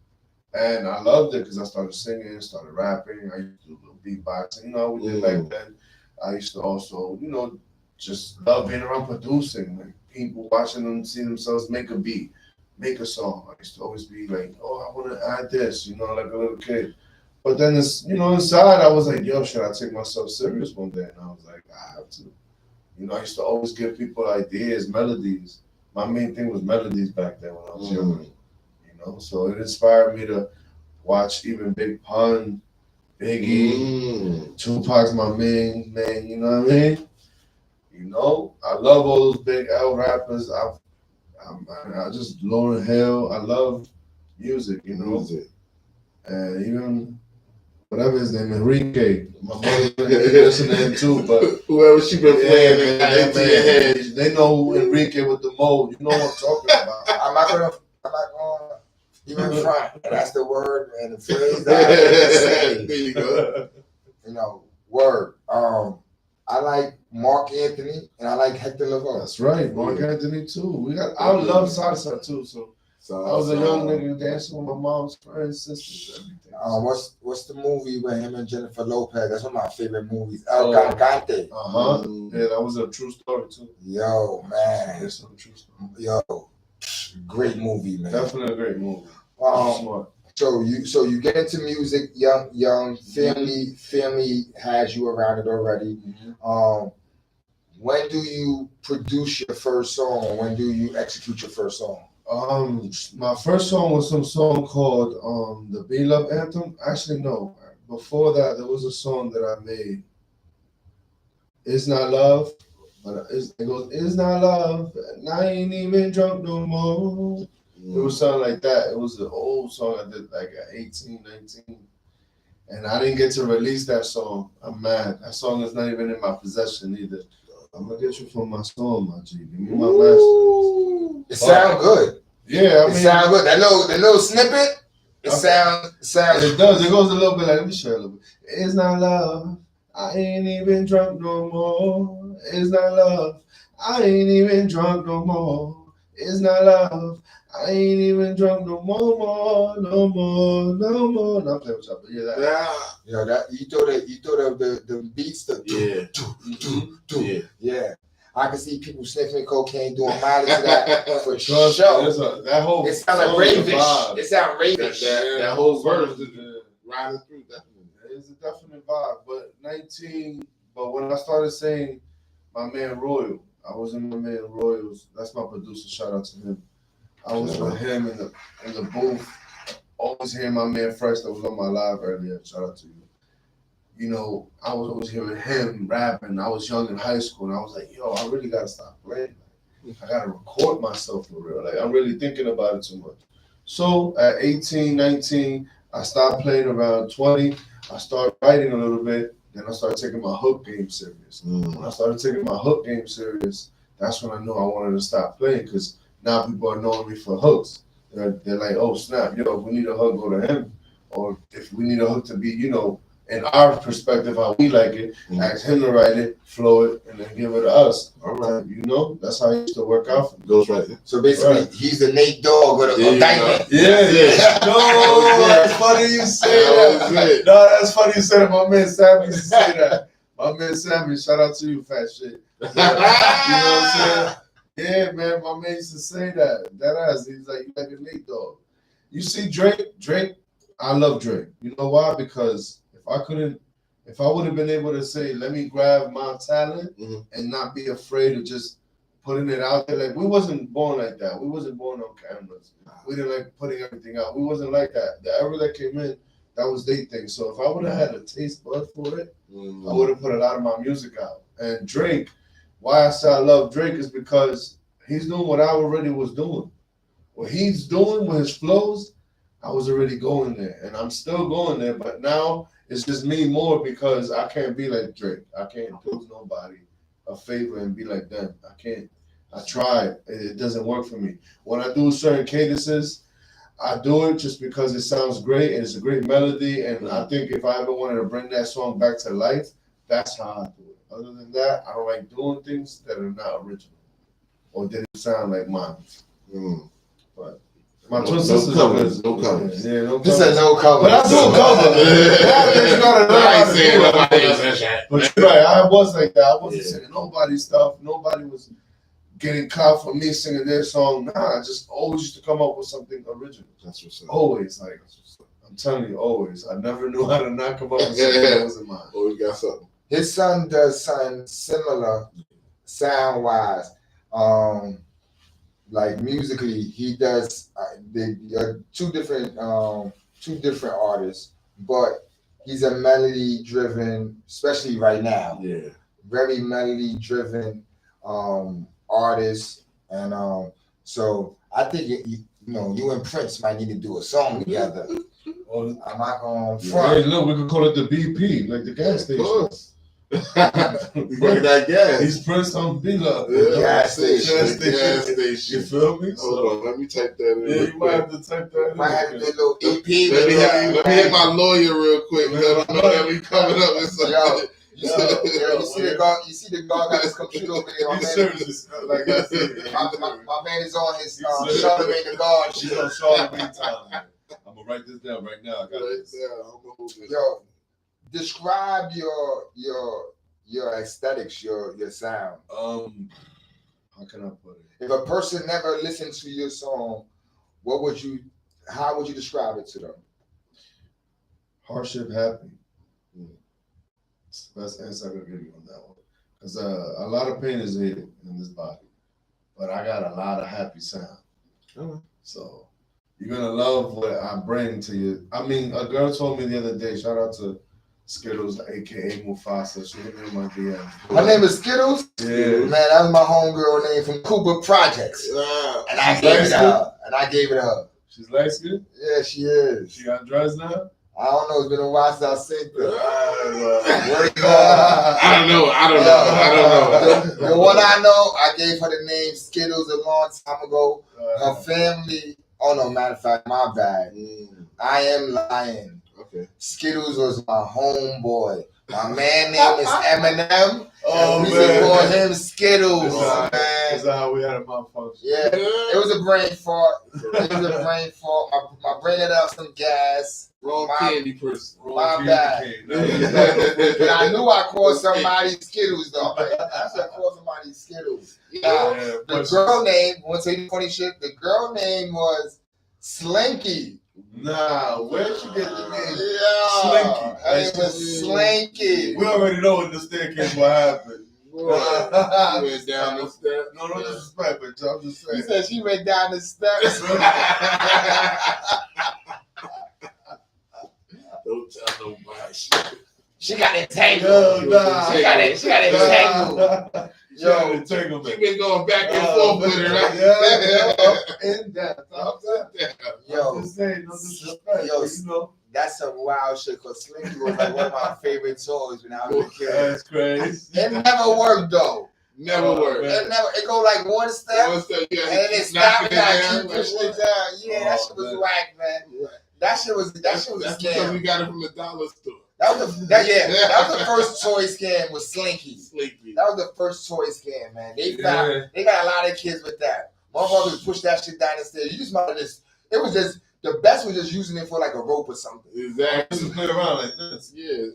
And I loved it because I started singing, started rapping. I used to do a little beatboxing. We did back then. I used to also, just love being around producing, like people watching them see themselves make a beat, make a song. I used to always be like, oh, I want to add this, like a little kid. But then, inside, I was like, yo, should I take myself serious one day? And I was like, I have to. I used to always give people ideas, melodies. My main thing was melodies back then when I was younger. So it inspired me to watch even Big Pun, Biggie, Tupac's my main man, you know what I mean? I love all those big L rappers. I just Lauryn Hill. I love music, Music. And even whatever his name, Enrique. My mother listening to him too, but whoever she been playing, they know Enrique with the mold. You know what I'm talking about. I'm not gonna even front. That's the word and the phrase that I say. There you go. Word. I like Mark Anthony and I like Hector Lavoe. That's right, Mark Anthony too. I love salsa too. So I was a young nigga dancing with my mom's friends, sisters, everything. What's the movie with him and Jennifer Lopez? That's one of my favorite movies. El Gigante. Yeah, that was a true story too. Yo, man. It's a true story. Yo, great movie, man. Definitely a great movie. So you get into music, young family has you around it already. When do you produce your first song, or when do you execute your first song? My first song was some song called the Be Love Anthem. Actually, no. Before that, there was a song that I made. It's Not Love. But it goes, it's not love, and I ain't even drunk no more. It was something like that. It was an old song I did like at 18, 19. And I didn't get to release that song. I'm mad. That song is not even in my possession either. I'm gonna get you for my song, my G. Give me my master. It sound good. Yeah, I mean, it sound good. That little snippet. It sounds. It does. It goes a little bit like, let me share a little bit. It's not love. I ain't even drunk no more. It's not love. I ain't even drunk no more. It's not love. I ain't even drunk no more, no more, no more. No, I'm playing with y'all, but yeah, that. Yeah, that you throw the beats, yeah. I can see people sniffing cocaine, doing mileage to that for sure. That whole it sounds like ravish. It sounds ravish. That whole verse is riding through. Definitely, it's a definite vibe. But 19. But when I started saying my man Royal, I was in my man Royal's. That's my producer. Shout out to him. I was with him in the booth. Always hearing my man Fresh that was on my live earlier. Shout out to you. You know, I was always hearing him rapping. I was young in high school, and I was like, yo, I really gotta stop playing. I gotta record myself for real. Like, I'm really thinking about it too much. So at 18, 19, I stopped playing around 20. I started writing a little bit. Then I started taking my hook game serious. When I started taking my hook game serious, that's when I knew I wanted to stop playing, because now people are knowing me for hooks. They're like, oh, snap, yo, if we need a hook, go to him. Or if we need a hook to be, in our perspective, how we like it, ask him to write it, flow it, and then give it to us. All right. That's how it used to work out for me. Goes right there. So basically, he's the Nate Dogg with a diamond. Yeah. No, that's funny you say that. No, that's funny you say that. My man Sammy used to say that. My man Sammy, shout out to you, fat shit. You know what I'm saying? Yeah, man, my man used to say that. That ass, he's like, you like a Nate Dogg. You see Drake, I love Drake. You know why? Because if I would have been able to say, let me grab my talent and not be afraid of just putting it out there. Like, we wasn't born like that. We wasn't born on cameras. We didn't like putting everything out. We wasn't like that. The era that came in, that was their thing. So if I would have had a taste bud for it, I would have put a lot of my music out. And Drake, why I say I love Drake is because he's doing what I already was doing. What he's doing with his flows, I was already going there. And I'm still going there, but now it's just me more because I can't be like Drake. I can't do nobody a favor and be like them. I can't. I tried. It doesn't work for me. When I do certain cadences, I do it just because it sounds great and it's a great melody. And I think if I ever wanted to bring that song back to life, that's how I do it. Other than that, I don't like doing things that are not original or didn't sound like mine. But my twin sisters no covers. Yeah, no covers. This is no cover. But I do a cover. I ain't saying nobody else that shit. But you're right, I was like that. I wasn't singing nobody's stuff. Nobody was getting clout for me singing their song. Nah, I just always used to come up with something original. That's what's up. Always, like, I'm telling you, always. I never knew how to not come up with something that wasn't mine. Always got something. His son does something similar, sound wise. Like musically, he does. They are two different artists, but he's a melody driven, especially right now. Yeah, very melody driven artist, and so I think you and Prince might need to do a song together. I'm not going front. Hey, look, we could call it the BP, like the gas station. Bring that gas. He's Prince on B-Love. Gas station. Gas station. You feel me? Hold on, let me type that in. Yeah, you might have to type that in. Might have to do a little EP. Let me hit my lawyer real quick. Let him know that we coming up with something. You see the guard got his computer over there. My man is on his Charlemagne the God. She's on Charlemagne time. I'm gonna write this down right now. I got this. Yo, describe your aesthetics, your sound. How can I put it? If a person never listened to your song, how would you describe it to them? Hardship happy. It's the best answer I can give you on that one. Because a lot of pain is here in this body, but I got a lot of happy sound. So you're gonna love what I bring to you. I mean, a girl told me the other day, shout out to Skittles, aka Mufasa. She hit me in my DM. Her name is Skittles. Yeah. Man, that was my homegirl name from Cooper Projects. And I gave it to her. She's light skinned? Yeah, she is. She got dressed now? I don't know. It's been a while since I seen her. I don't know. The one I know, I gave her the name Skittles a long time ago. Her family. Oh no, matter of fact, my bad. I am lying. Okay. Skittles was my homeboy. My man name is Eminem. Oh, we used to call him Skittles, man. That's how we had a malfunction. Yeah, it was a brain fart. My brain let out some gas. Wrong candy person. My bad. And I knew I called somebody Skittles though. I should call somebody Skittles. The girl name, want to tell you funny shit? The girl name was Slinky. Nah, where'd you get the name? Yeah. Slinky. Her name was Slinky. We already know in the staircase what happened. She went down the steps. No disrespect, but I'm just saying. He said she went down the steps. Don't tell nobody. She got entangled. She got entangled. She been going back and forth with her, right? Yeah, in depth. Yo, I'm just saying, no disrespect. Yo, you know. That's some wild shit, because Slinky was like one of my favorite toys when I was a kid. That's crazy. It never worked though. Never worked. It go like one step, and then it stopped and I keep pushing it down. Yeah, that shit was whack, man. That shit was a scam. Because we got it from the dollar store. That was the first toy scam was Slinky. That was the first toy scam, man. They got a lot of kids with that. Motherfuckers push that shit down the stairs. You just might have just. It was just the best was just using it for like a rope or something. Exactly. Just play around like this. Yeah.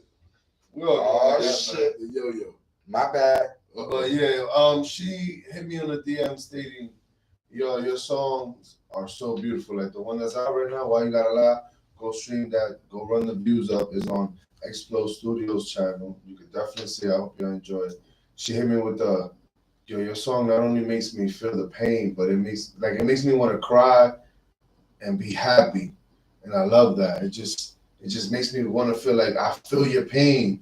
Oh shit. The yo-yo. My bad. But yeah, she hit me on the DM stating, "Yo, your songs are so beautiful. Like the one that's out right now, Why You Gotta Lie, go stream that. Go run the views up. Is on Explode Studios channel. You could definitely see. I hope you enjoy it." She hit me with the, "Yo, your song not only makes me feel the pain, but it makes me want to cry and be happy, and I love that. It just makes me want to feel like I feel your pain,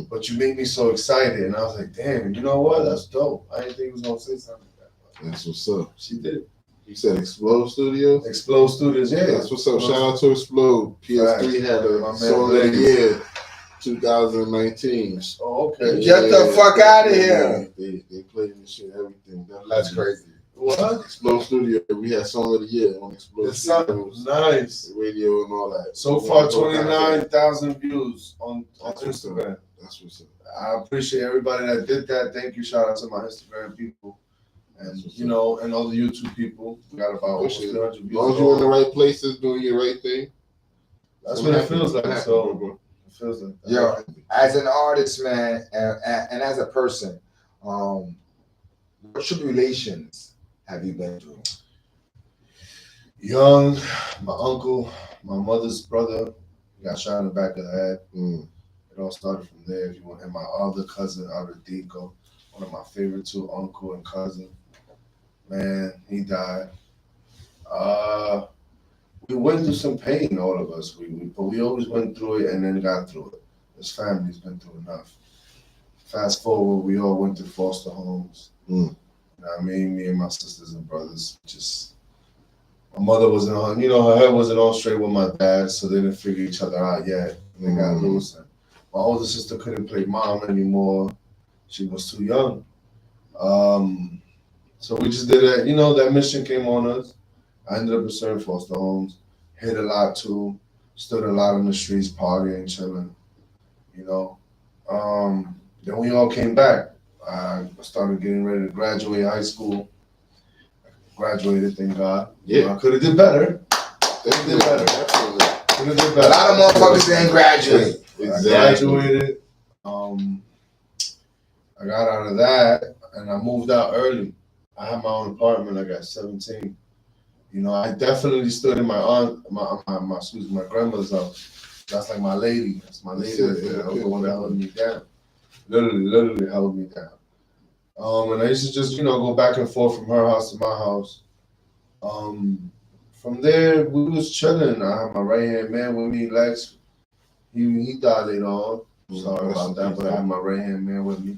but you make me so excited." And I was like, "Damn, you know what? That's dope. I didn't think he was gonna say something like that." That's what's up. She did. You said Explode Studios? Explode Studios, yeah. That's what's up. Shout out to Explode. PS3 had a song of the year, 2019. Oh, okay. Get the fuck out of here. They played this shit, everything. That's crazy. What? Explode Studio. We had song of the year on Explode Studios. Nice. The radio and all that. So far, 29,000 views on Instagram. That's what's up. I appreciate everybody that did that. Thank you. Shout out to my Instagram people. And and all the YouTube people. We got about almost 300 views. As long as you're in the right places, doing your right thing. That's what it feels like. So it feels like. Yo, as an artist, man, and as a person, what tribulations have you been through? Young, my uncle, my mother's brother got shot in the back of the head. It all started from there. If you want, and my other cousin, Albertico, one of my favorite two, uncle and cousin. Man, he died. We went through some pain, all of us. But we always went through it and then got through it. This family's been through enough. Fast forward, we all went to foster homes. You know what I mean? Me and my sisters and brothers. Just my mother wasn't on, her head wasn't on straight with my dad, so they didn't figure each other out yet. They got loose. And my older sister couldn't play mom anymore. She was too young. So we just did it. That mission came on us. I ended up in certain foster homes. Hit a lot too. Stood a lot in the streets, partying, chilling. Then we all came back. I started getting ready to graduate high school. Graduated, thank God. Yeah. I could have did better. A lot of motherfuckers didn't graduate. Exactly. I graduated. I got out of that and I moved out early. I had my own apartment. I got 17. I definitely stood in my grandmother's house. That's like my lady. That's my lady. That was the one that held me down. Literally held me down. And I used to just, go back and forth from her house to my house. From there, we was chilling. I had my right hand man with me, Lex. He died later on. Sorry about that, but I had my right hand man with me.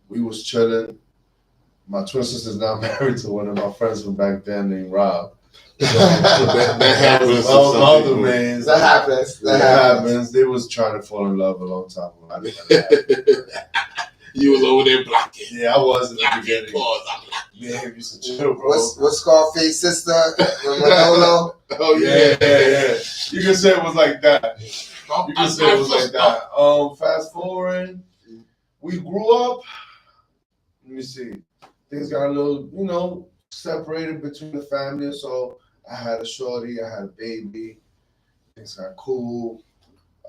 We was chilling. My twin sister's now married to one of my friends from back then named Rob. So, that happens. My other man. That happens. That happens. They was trying to fall in love a long time ago. You was over there blocking. Yeah, I was in the beginning. Yeah, you used to chill, bro. What's Scarface sister? Manolo? Oh yeah. You can say it was like that. You can say it was like that. Fast forward, we grew up. Let me see. Things got a little, separated between the family. So I had a shorty, I had a baby. Things got cool.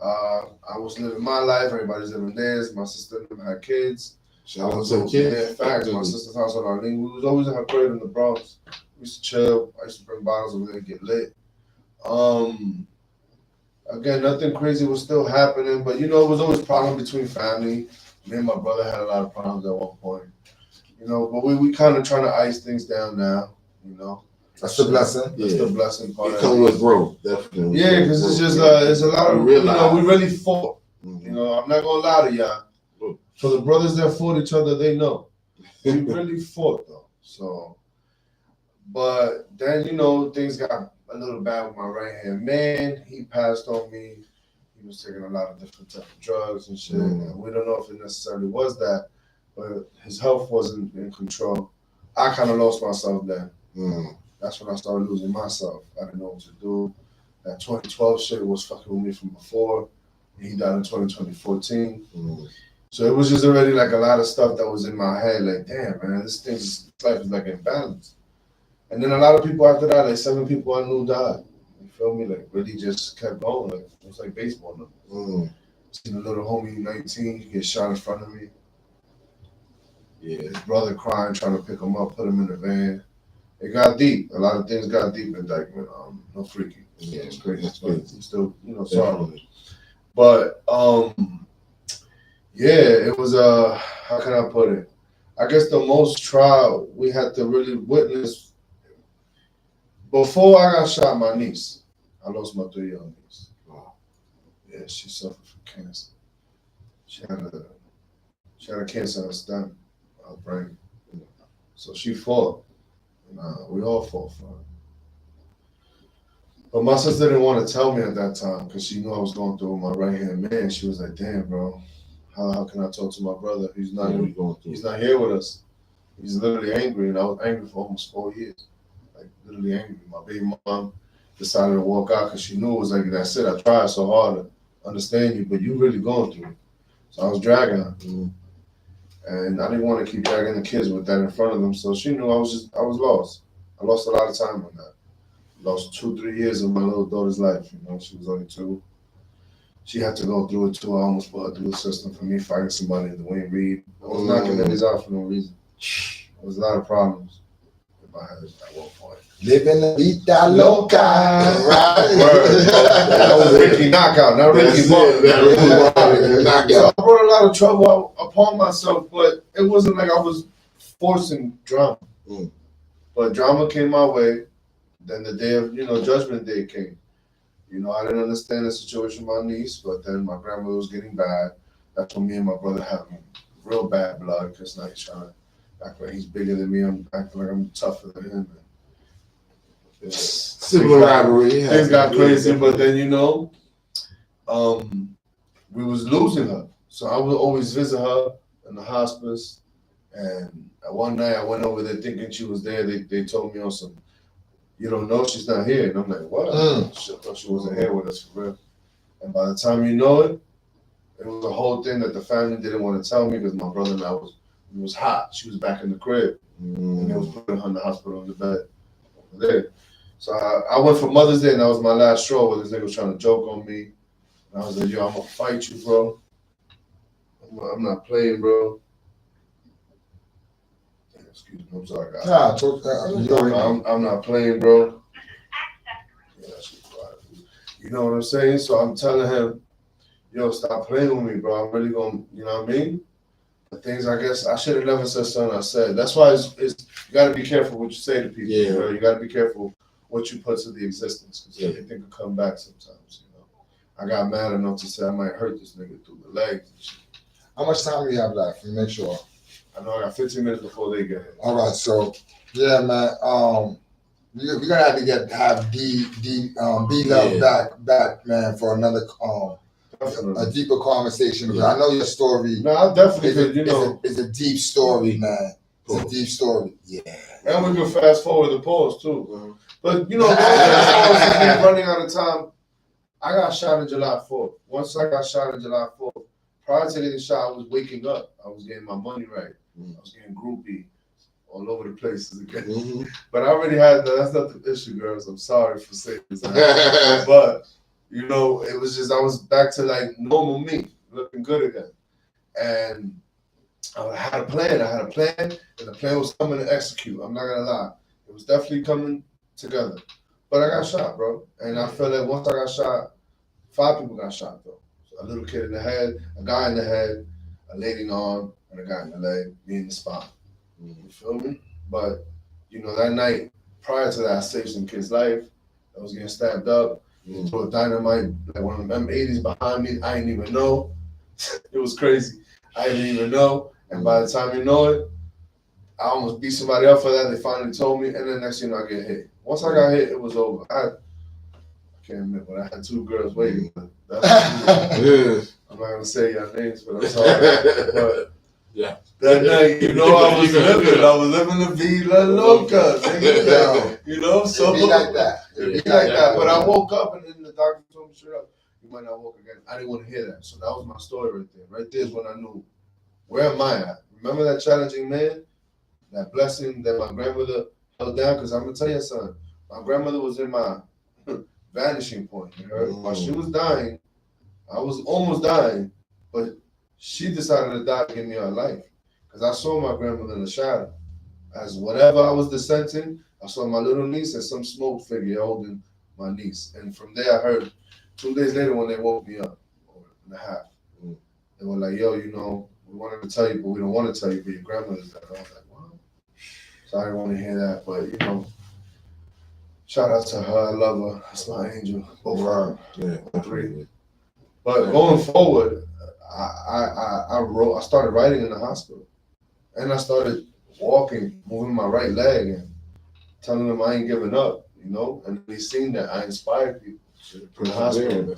I was living my life. Everybody's living theirs. My sister had kids. Shout out to the kids. Yeah, facts. My sister's house on Arlene. We was always in her crib in the Bronx. We used to chill. I used to bring bottles over there and get lit. Again, nothing crazy was still happening, but it was always problem between family. Me and my brother had a lot of problems at one point. But we kind of trying to ice things down now. That's the blessing. That's the blessing part. It comes with growth, definitely. Yeah, because it's just it's a lot of we really fought. Mm-hmm. I'm not gonna lie to y'all. For the brothers that fought each other, they know. We really fought though. So, but then things got a little bad with my right hand man. He passed on me. He was taking a lot of different type of drugs and shit. And we don't know if it necessarily was that, but his health wasn't in control. I kind of lost myself then. That's when I started losing myself. I didn't know what to do. That 2012 shit was fucking with me from before. He died in 2014. So it was just already like a lot of stuff that was in my head. Like, damn, man, this life is like imbalance. And then a lot of people after that, like 7 people I knew died. You feel me? Like, really just kept going. Like, it was like baseball numbers. Seen a little homie, 19, he get shot in front of me. Yeah, his brother crying, trying to pick him up, put him in the van. It got deep. A lot of things got deep in Dykeman. No freaky. Yeah, it's crazy. But still, sorry. But it was how can I put it? I guess the most trial we had to really witness before I got shot. My niece, I lost my 3-year-old niece. Wow. Yeah, she suffered from cancer. She had a cancer in her stomach, her brain. So she fought. We all fought for it. But my sister didn't want to tell me at that time because she knew I was going through my right hand man. She was like, "Damn, bro, how can I talk to my brother? He's not here with us. He's literally angry." And I was angry for almost 4 years, like literally angry. My baby mom decided to walk out because she knew it was like, that's it. I tried so hard to understand you, but you really going through it. So I was dragging her. And I didn't want to keep dragging the kids with that in front of them. So she knew I was lost. I lost a lot of time on that. Lost 2-3 years of my little daughter's life. She was only 2. She had to go through it too. I almost put her through the system for me fighting somebody in the Wayne Reed. I was knocking niggas out for no reason. There was a lot of problems in my head at one point. Living la vida loca. Right. That was Ricky Knockout, not Ricky Martin. So I brought a lot of trouble upon myself, but it wasn't like I was forcing drama. But drama came my way. Then the day of, Judgment Day came. I didn't understand the situation with my niece, but then my grandmother was getting bad. That's when me and my brother having real bad blood because now he's trying to act like he's bigger than me. I'm acting like I'm tougher than him. Civil rivalry. Things got crazy, but then we was losing her. So I would always visit her in the hospice. And one night I went over there thinking she was there. They told me on some, you don't know she's not here. And I'm like, what? I thought she wasn't here with us for real. And by the time you know it, it was a whole thing that the family didn't want to tell me because my brother and I it was hot. She was back in the crib. And they was putting her in the hospital in the bed over there. So I went for Mother's Day and that was my last straw where this nigga was trying to joke on me. And I was like, yo, I'm gonna fight you, bro. I'm not playing, bro. Excuse me, I'm sorry, guys. I'm not playing, bro. Yeah, you know what I'm saying? So I'm telling him, yo, stop playing with me, bro. I'm really gonna, you know what I mean? The things I guess I should have never said something I said. That's why it's you gotta be careful what you say to people. Bro. You gotta be careful what you put to the existence because everything can come back sometimes. I got mad enough to say I might hurt this nigga through the legs. How much time do you have left? Let me make sure. I know I got 15 minutes before they get here. All right, so yeah, man. We're gonna have to have B Love back, man, for another a deeper conversation. Because I know your story. No, I definitely could. You know, it's a deep story, man. It's a deep story. Yeah. And we can fast forward the pause too. But you know, running out of time. I got shot on July 4th. Once I got shot on July 4th, prior to getting shot, I was waking up. I was getting my money right. I was getting groupie all over the places again. But I already had that's not the issue, girls. I'm sorry for saying this. But, you know, it was just, I was back to like normal me, looking good again. And I had a plan, and the plan was coming to execute. I'm not going to lie. It was definitely coming together. But I got shot, bro. And I feel like once I got shot, 5 people got shot, though. So a little kid in the head, a guy in the head, a lady in the arm, and a guy in the leg, me in the spine. You feel me? But, you know, that night, prior to that, I saved some kid's life. I was getting stabbed up. Threw a dynamite, like one of them M80s behind me. I didn't even know. It was crazy. I didn't even know. And by the time you know it, I almost beat somebody up for that. They finally told me. And then next thing you know, I get hit. Once I got hit, it was over. I can't admit, but I had 2 girls waiting. But that's I'm not going to say your names, but I'm sorry. But that night, you know, I was living the vida loca. You know, so it'd be like that. But I woke up and then the doctor told me straight up, you might not walk again. I didn't want to hear that. So that was my story right there. Right there is when I knew, where am I at? Remember that challenging man? That blessing that my grandmother held down? Because I'm going to tell you something. My grandmother was in my vanishing point. You heard? While she was dying, I was almost dying, but she decided to die to give me her life. Because I saw my grandmother in the shadow. As whatever I was dissenting, I saw my little niece and some smoke figure holding my niece. And from there, I heard 2 days later when they woke me up, or and a half, they were like, yo, you know, we wanted to tell you, but we don't want to tell you, but your grandmother's dead. I was like, what? So I didn't want to hear that, but, you know, shout out to her. I love her. That's my angel. Both of them. 3. But going forward, I started writing in the hospital. And I started walking, moving my right leg and telling them I ain't giving up, you know? And they seen that I inspired people from the hospital.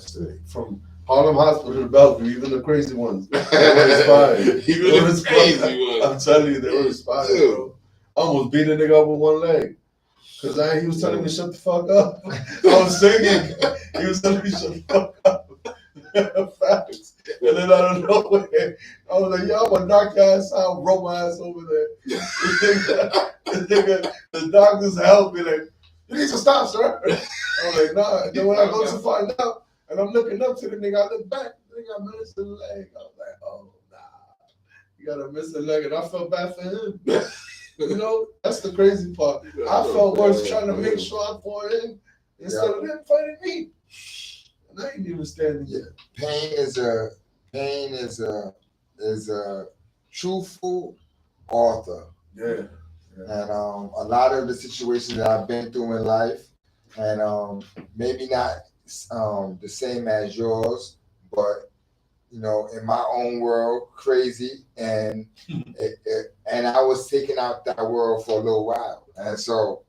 From Harlem Hospital to Bellevue, even the crazy ones. They were inspired. Even the crazy ones. I'm telling you, they were inspired, bro. I almost beat a nigga up with one leg. Because he was telling me shut the fuck up. I was singing. He was telling me shut the fuck up. Facts. And then out of nowhere, I was like, yo, I'm gonna knock your ass out, roll my ass over there. The doctors helped me, like, you need to stop, sir. I was like, nah. And then when I go to find out, and I'm looking up to the nigga, I look back, the nigga got missed a leg. I was like, oh, nah. You got a missing leg, and I felt bad for him. You know, that's the crazy part. I felt worse trying to make sure I pour in instead of them fighting me. And I ain't even standing yet. Pain is a truthful author. Yeah. And a lot of the situations that I've been through in life, and maybe not the same as yours, but you know, in my own world, crazy, and and I was taken out that world for a little while, and so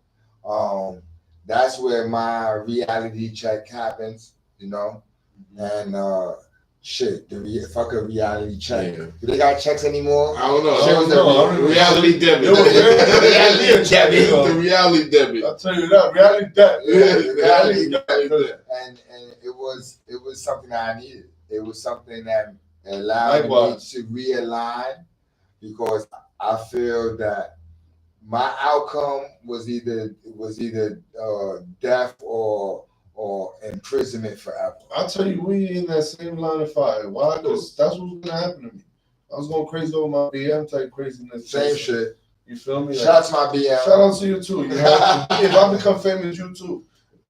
that's where my reality check happens, you know, and fuck a reality check. Do they got checks anymore? I don't know. Shit was the reality debit. The reality debit. I'll tell you that. Reality debit. Reality debit. And it was something that I needed. It was something that allowed me to realign, because I feel that my outcome was either death or imprisonment forever. I'll tell you, we in that same line of fire. Why? Because that's what's gonna happen to me. I was going crazy over my BM type craziness. Same shit. You feel me? Shout out to my BM. Shout out to you too. You know, if I become famous, you too.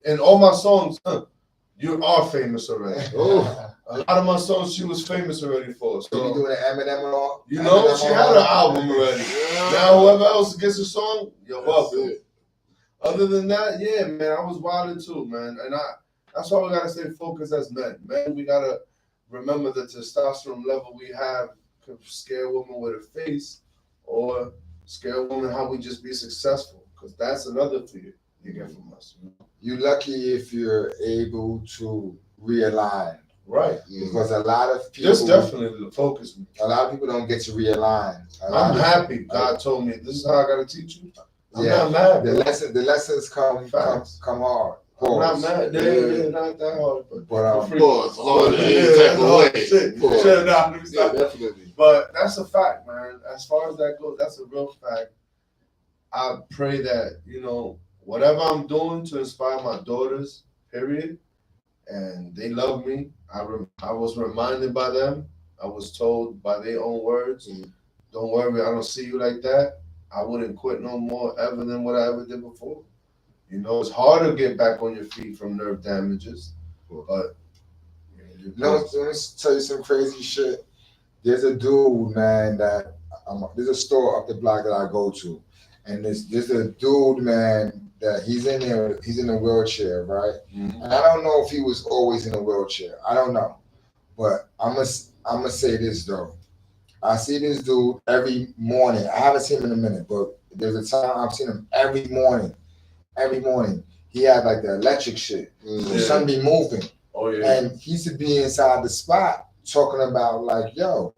And all my songs, you are famous already. A lot of my songs she was famous already for. So you doing an Eminem and all? You know, Eminem she had an album already. Now whoever else gets a song, you're welcome. Other than that, yeah, man, I was wilding too, man. And That's why we gotta stay focused as men. Men, we gotta remember the testosterone level we have could scare women with a face, or scare women how we just be successful. Because that's another fear you get from us. You're lucky if you're able to realign. Right. Because a lot of people, this definitely focused me. A lot of people don't get to realign. I'm happy. God told me this is how I gotta teach you. I'm yeah, not mad. The lessons come hard. I'm not mad. They're not that hard. But hard. Definitely. But that's a fact, man. As far as that goes, that's a real fact. I pray that, whatever I'm doing to inspire my daughters, period, and they love me. I was reminded by them. I was told by their own words, don't worry, I don't see you like that. I wouldn't quit no more ever than what I ever did before. It's hard to get back on your feet from nerve damages, but let me tell you some crazy shit. There's a dude, man, there's a store up the block that I go to, and there's a dude, man, that he's in a wheelchair, right? Mm-hmm. And I don't know if he was always in a wheelchair. I don't know, but I'm gonna say this though. I see this dude every morning. I haven't seen him in a minute, but there's a time I've seen him every morning. Every morning, he had like the electric shit. The sun be moving. Oh yeah. And he used to be inside the spot talking about like, yo,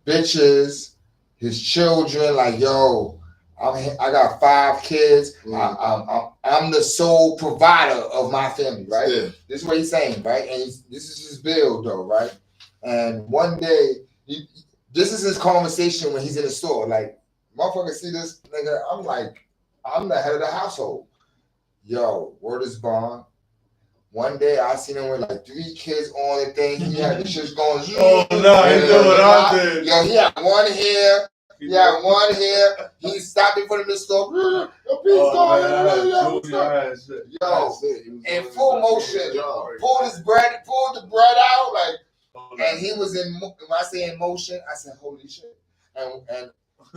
bitches, his children, like, yo, I got 5 kids. I'm the sole provider of my family, right? Yeah. This is what he's saying, right? And this is his bill, though, right? And one day, this is his conversation when he's in the store. Like, motherfucker, see this nigga? I'm like, I'm the head of the household. Yo, word is bond. One day I seen him with like 3 kids on the thing. He had the shit going. Oh no, he did what I did. Yo, he had one here. He stopped in front of the store. Yo, in full motion, pulled the bread out, like, and he was in. When I say in motion, I said, holy shit. And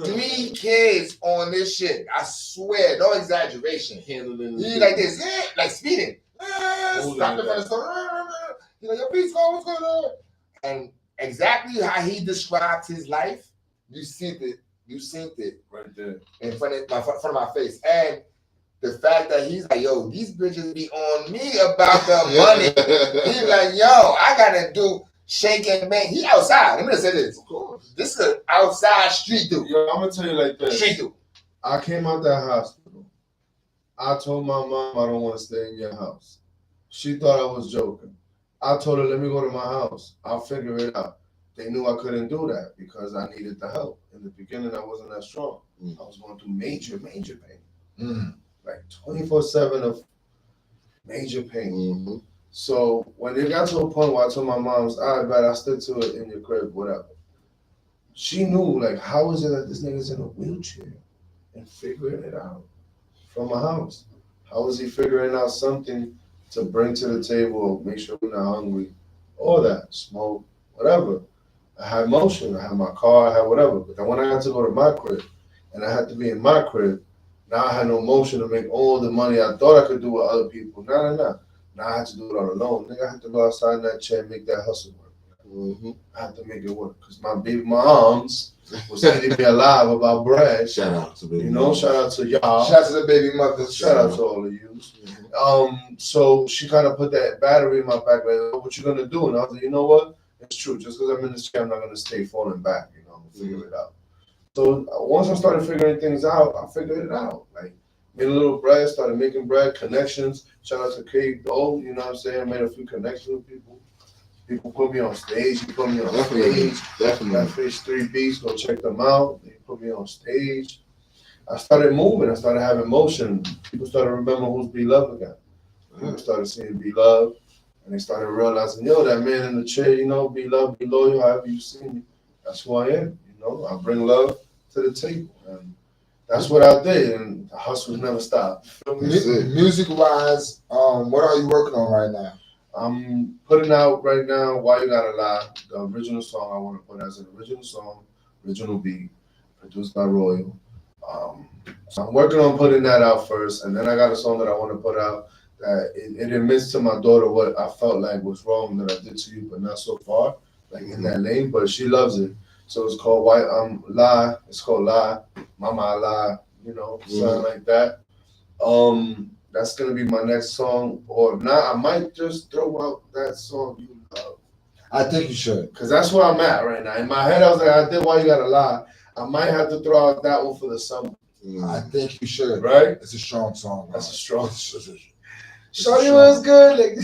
3 kids on this shit. I swear, no exaggeration. He like this, like speeding. Stopped in front of the store. He's like, yo, please go, what's going on? And exactly how he described his life, you seen it right there in front of my face. And the fact that he's like, yo, these bitches be on me about the money. He's like, yo, I gotta do shake and bake. He outside. Let me just say this. Of course. This is an outside street dude. Yo, I'm gonna tell you like this. Street dude. I came out that hospital. I told my mom I don't want to stay in your house. She thought I was joking. I told her, let me go to my house. I'll figure it out. They knew I couldn't do that because I needed the help. In the beginning, I wasn't that strong. I was going through major pain. Like 24/7 of major pain. Mm-hmm. So when it got to a point where I told my mom, all right, but I stick to it in your crib, whatever. She knew, like, how is it that this nigga's in a wheelchair and figuring it out from a house? How is he figuring out something to bring to the table, make sure we're not hungry, all that, smoke, whatever. I had motion, I had my car, I had whatever. But then when I had to go to my crib and I had to be in my crib, now I had no motion to make all the money I thought I could do with other people. No. Now I had to do it all alone. Nigga, I had to go outside in that chair and make that hustle work. Mm-hmm. I had to make it work because my baby moms was eating me alive about bread. Shout out to baby. Shout out to y'all. Shout out to the baby mothers. Shout out to all of you. Mm-hmm. So she kind of put that battery in my back, like, what you gonna do? And I was like, you know what? It's true. Just because I'm in this chair, I'm not gonna stay falling back. I'm gonna figure it out. So once I started figuring things out, I figured it out. Like, made a little bread, started making bread, connections. Shout out to Kate Doe, you know what I'm saying? Made a few connections with people. People put me on stage. He put me on stage. Definitely. That S.TREET beats, go check them out. They put me on stage. I started moving. I started having motion. People started remembering who's Beloved again. People started seeing Beloved, and they started realizing, yo, that man in the chair, be loved, be loyal, however you see me. That's who I am. I bring love to the table, and that's what I did. And the hustles never stopped. Music-wise, what are you working on right now? I'm putting out right now Why You Gotta Lie, the original song I want to put as an original song, original beat, produced by Royal. So I'm working on putting that out first, and then I got a song that I want to put out that it admits to my daughter what I felt like was wrong that I did to you, but not so far, like in that lane. But she loves it. So it's called Lie. It's called Lie. Mama I Lie. You know, something like that. That's gonna be my next song, or not. I might just throw out that song you love. I think you should, Cause that's where I'm at right now. In my head, I was like, I did Why You Gotta Lie. I might have to throw out that one for the summer. I think you should. Right? It's a strong song. Bro. That's a strong. Shorty was good, like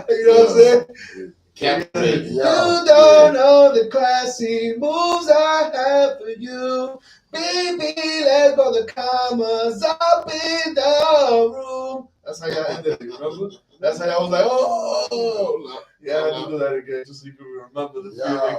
you know what I'm saying. Captain. You don't know the classy moves I have for you. Baby, let's go the commas up in the room. That's how y'all ended it, remember? That's how y'all was like, oh. Yeah, I have to do that again just so you can remember the feeling.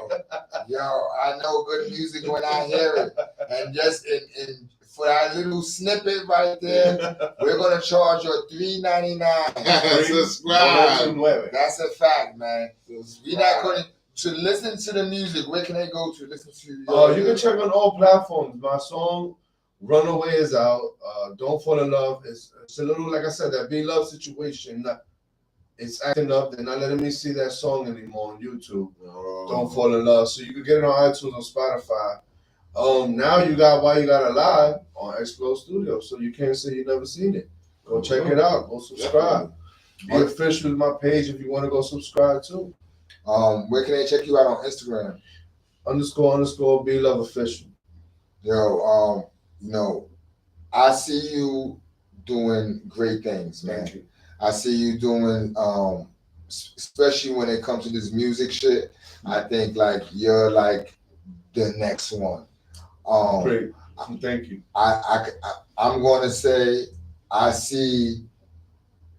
Yo, I know good music when I hear it. And just in for that little snippet right there, we're gonna charge you $3.99. Subscribe. That's a fact, man. We're not going to listen to the music. Where can they go to listen to? You can check on all platforms. My song "Runaway" is out. "Don't Fall in Love" it's a little, like I said, that Be Love situation. It's acting up. They're not letting me see that song anymore on YouTube. "Don't Fall in Love." So you can get it on iTunes, on Spotify. Now you got Why You Gotta Lie on Explode Studio, so you can't say you never seen it. Go check it out. Go subscribe. Be official with my page if you want to go subscribe too. Where can they check you out on Instagram? __ Be Love Official. Yo, I see you doing great things, man. Thank you. I see you doing, especially when it comes to this music shit. I think like you're like the next one. Great. Thank you. I'm going to say I see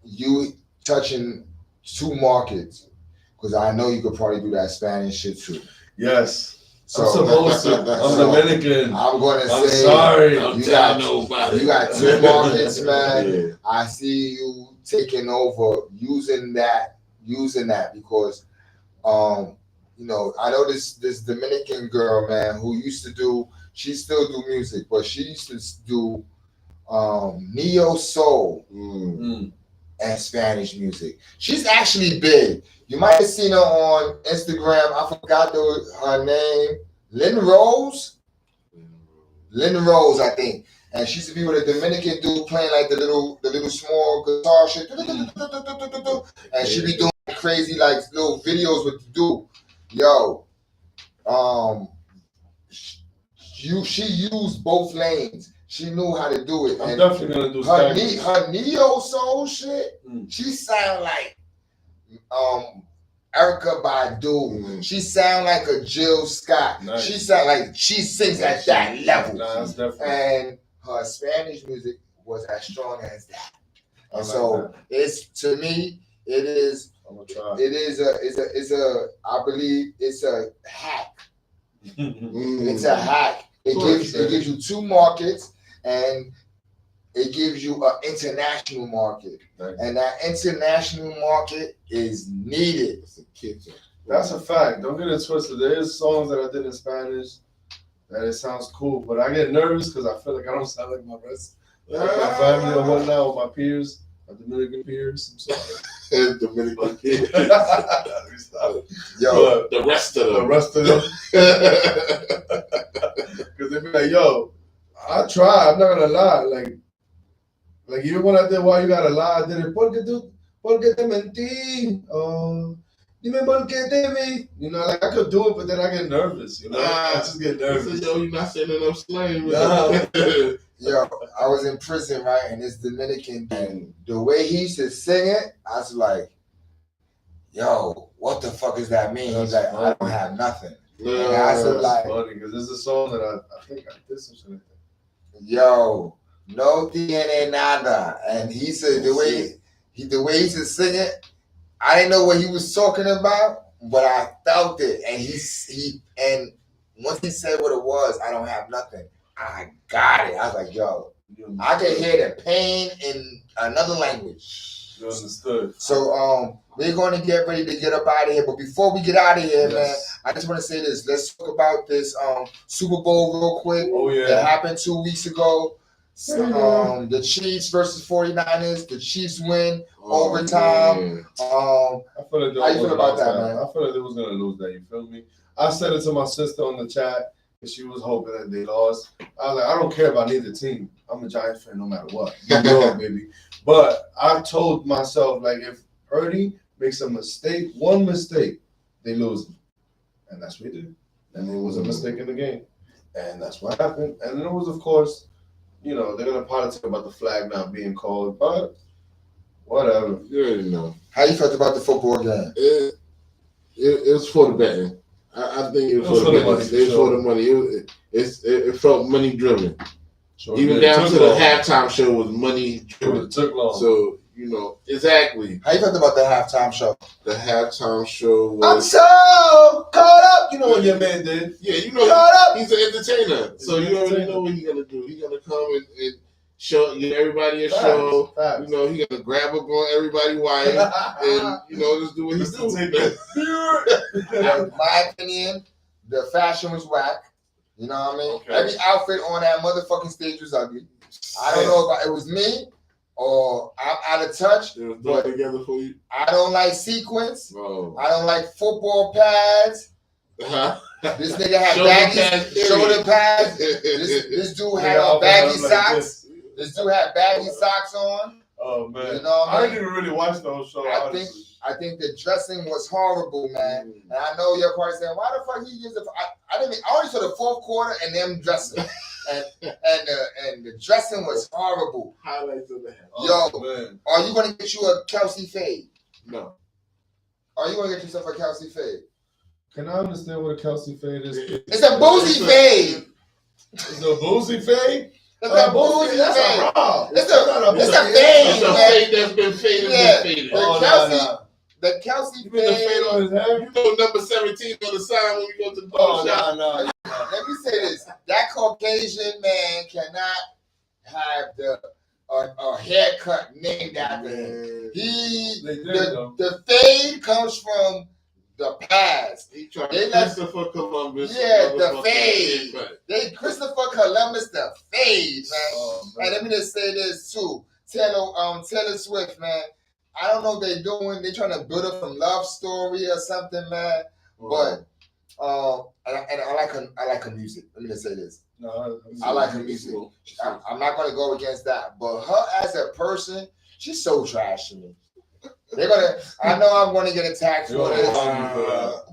you touching 2 markets because I know you could probably do that Spanish shit too. Yes. So, I'm supposed to. I'm Dominican. I'm going to I'm say sorry. you got 2 markets, man. Yeah. I see you taking over using that because I know this Dominican girl, man, who used to do, she still do music, but she used to do neo soul and Spanish music. She's actually big. You might have seen her on Instagram. I forgot her name. Lynn Rose, I think. And she used to be with a Dominican dude playing like the little small guitar shit. And she be doing crazy like little videos with the dude. Yo, she used both lanes. She knew how to do it. I'm definitely gonna do her neo soul shit. She sound like Erica Badu. She sound like a Jill Scott. Nice. She sound like she sings at that level. That's definitely. And her Spanish music was as strong as that. And so it's, to me, it is. I'm gonna try. I believe it's a hack. It's a hack. It gives you 2 markets, and it gives you an international market. And that international market is needed. That's a fact. Don't get it twisted. There is songs that I did in Spanish that it sounds cool, but I get nervous because I feel like I don't sound like my rest, like my family or whatnot, or my peers, my Dominican peers. I'm sorry. Dominican peers. Yo, the rest of them. Because they be like, yo, I try. I'm not gonna lie. Like even when I did Why You Gotta Lie, I did it porque te mentí. Dime por qué te vi. Like I could do it, but then I get nervous. I just get nervous. Yo, you're not saying enough slang. Yo, I was in prison, right? And this Dominican, and the way he used to sing it, I was like, yo, what the fuck does that mean? He's like, I don't have nothing. And I said, like, funny because this is a song that I think I did some shit like that. Yo, no tiene nada. And he said the way he used to sing it, I didn't know what he was talking about, but I felt it. And once he said what it was, I don't have nothing, I got it. I was like, yo, I can hear the pain in another language. You understood. So we're going to get ready to get up out of here. But before we get out of here, man, I just want to say this. Let's talk about this Super Bowl real quick. Oh, yeah. That happened 2 weeks ago. The Chiefs versus 49ers. The Chiefs win overtime. I feel like how you feel about that, man? I feel like they was gonna lose that. You feel me? I said it to my sister on the chat, and she was hoping that they lost. I was like, I don't care about neither team. I'm a Giants fan no matter what. New York, baby. But I told myself, like, if Purdy makes a mistake, one mistake, they lose. And that's what he did. And it was a mistake in the game. And that's what happened. And it was, of course, they're going to politic about the flag not being called, but whatever. You already know. How you felt about the football game? It was for the betting. I think it was for the money. It was for the money. It felt money driven. So even down to the halftime show was money driven. It took long. So, exactly. How you felt about the halftime show? The halftime show was... I'm so caught up. You know what your man did. Yeah, caught up. He's an entertainer. So you already know what he's going to do. He's going to come and give everybody a show. Facts. He's going to grab up on everybody's wife and, just do what he do. In my opinion, the fashion was whack. You know what I mean? Okay. Every outfit on that motherfucking stage was ugly. I don't know if it was me or I'm out of touch. It was done together for you. I don't like sequins. Oh. I don't like football pads. Uh-huh. This nigga had shoulder pads. This dude had baggy socks. This dude had baggy socks on. Oh man, you know what I didn't even really watch those shows. I think the dressing was horrible, man. And I know you're probably saying, "Why the fuck he gives a?" I only saw the fourth quarter and them dressing, and the dressing was horrible. Highlights of the head. Yo, man. Are you gonna get you a Kelsey fade? No. Are you gonna get yourself a Kelsey fade? Can I understand what a Kelsey fade is? It's a boozy fade. It's a boozy fade. It's a boozy fade. It's a fade. It's a fade that's been faded. Yeah. The Kelsey fade. The fade on his hair? Number 17 on the side when you go to the ball shop. No. Let me say this. That Caucasian man cannot have a haircut named after him. The fade comes from the past. He tried Christopher Columbus. Yeah, the fade. Christopher Columbus, the fade, man. And let me just say this too. Taylor Swift, man. I don't know what they're doing. They're trying to build up some love story or something, man. But I like her music. Let me just say this. I like her music. I'm not gonna go against that. But her as a person, she's so trash to me. I know I'm gonna get attacked for this.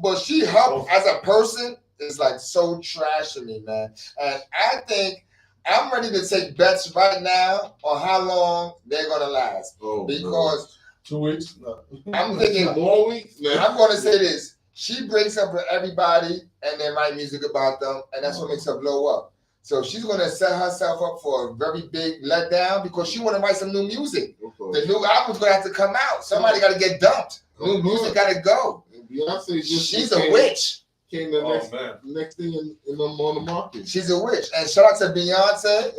But her as a person is like so trash to me, man. And I think I'm ready to take bets right now on how long they're gonna last. Because 2 weeks? No. I'm thinking more weeks. I'm gonna say this. She breaks up with everybody and they write music about them, and that's what makes her blow up. So she's gonna set herself up for a very big letdown because she wanna write some new music. The new album's gonna have to come out. Somebody gotta get dumped. New music gotta go. Beyonce she's a witch. Came the next thing on the market. She's a witch. And shout out to Beyonce.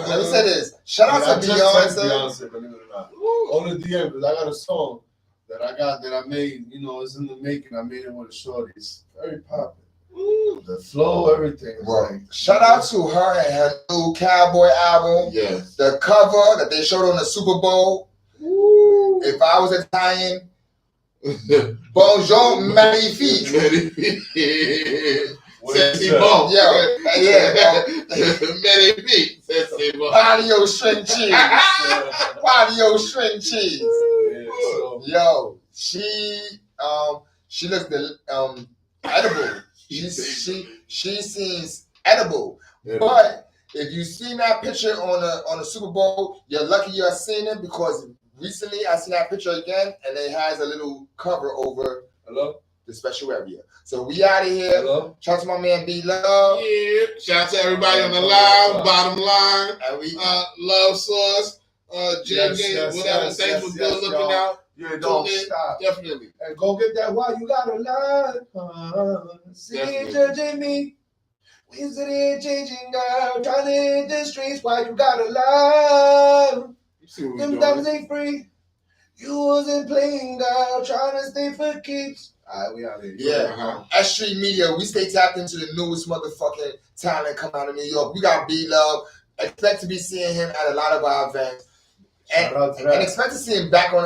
Let me say this. Shout out to Beyonce. Believe it or not. On the DM, because I got a song that I made, it's in the making. I made it with a shorty. It's very popular. The flow, everything. Shout out to her and her new Cowboy album. Yes. The cover that they showed on the Super Bowl. If I was Italian, bonjour, magnifique. Sexy ball. Yeah. Magnifique. Sexy ball. Patio shrimp cheese. Patio shrimp cheese. Yo, she looks edible. She seems edible. Yeah. But if you seen that picture on the Super Bowl, you're lucky you're seeing it because recently I seen that picture again and it has a little cover over the special area. So we out of here. Shout out to my man B Love. Yeah. Shout out to everybody on the live, bottom line. And we Love Sauce, JJ, whatever. Thanks for good looking out. Yeah, don't stop. Definitely. And go get that why you gotta lie. See judging me. We sit here changing girl, trying to hit the streets why you gotta lie. Them diamonds ain't free. You wasn't playing girl, trying to stay for keeps. Alright, we out here. Yeah. S.STREET Media, we stay tapped into the newest motherfucking talent come out of New York. We got B Love. expect to be seeing him at a lot of our events. Shout out to And that. expect to see him back on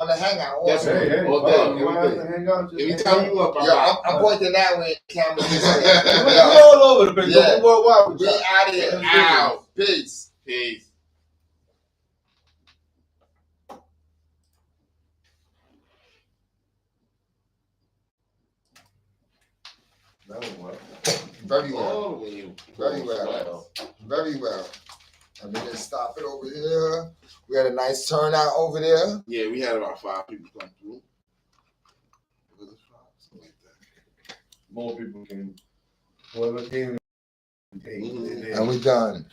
the Hangout. Also. Definitely. Hey, All fuck, day, you wanna every have day. to hang out? Just Anytime hang you out. up, Yeah, I'm pointing that way. Camera. We're Yeah. all over the place. Yeah. We're worldwide. We out here. Out. Peace. Peace. That one well. Very well. Oh, when you Very well. Very well. And we just stop it over here. We had a nice turnout over there. Yeah, we had about 5 people come through. Was it 5? Something like that. More people came. Whoever came. Mhm. And we done.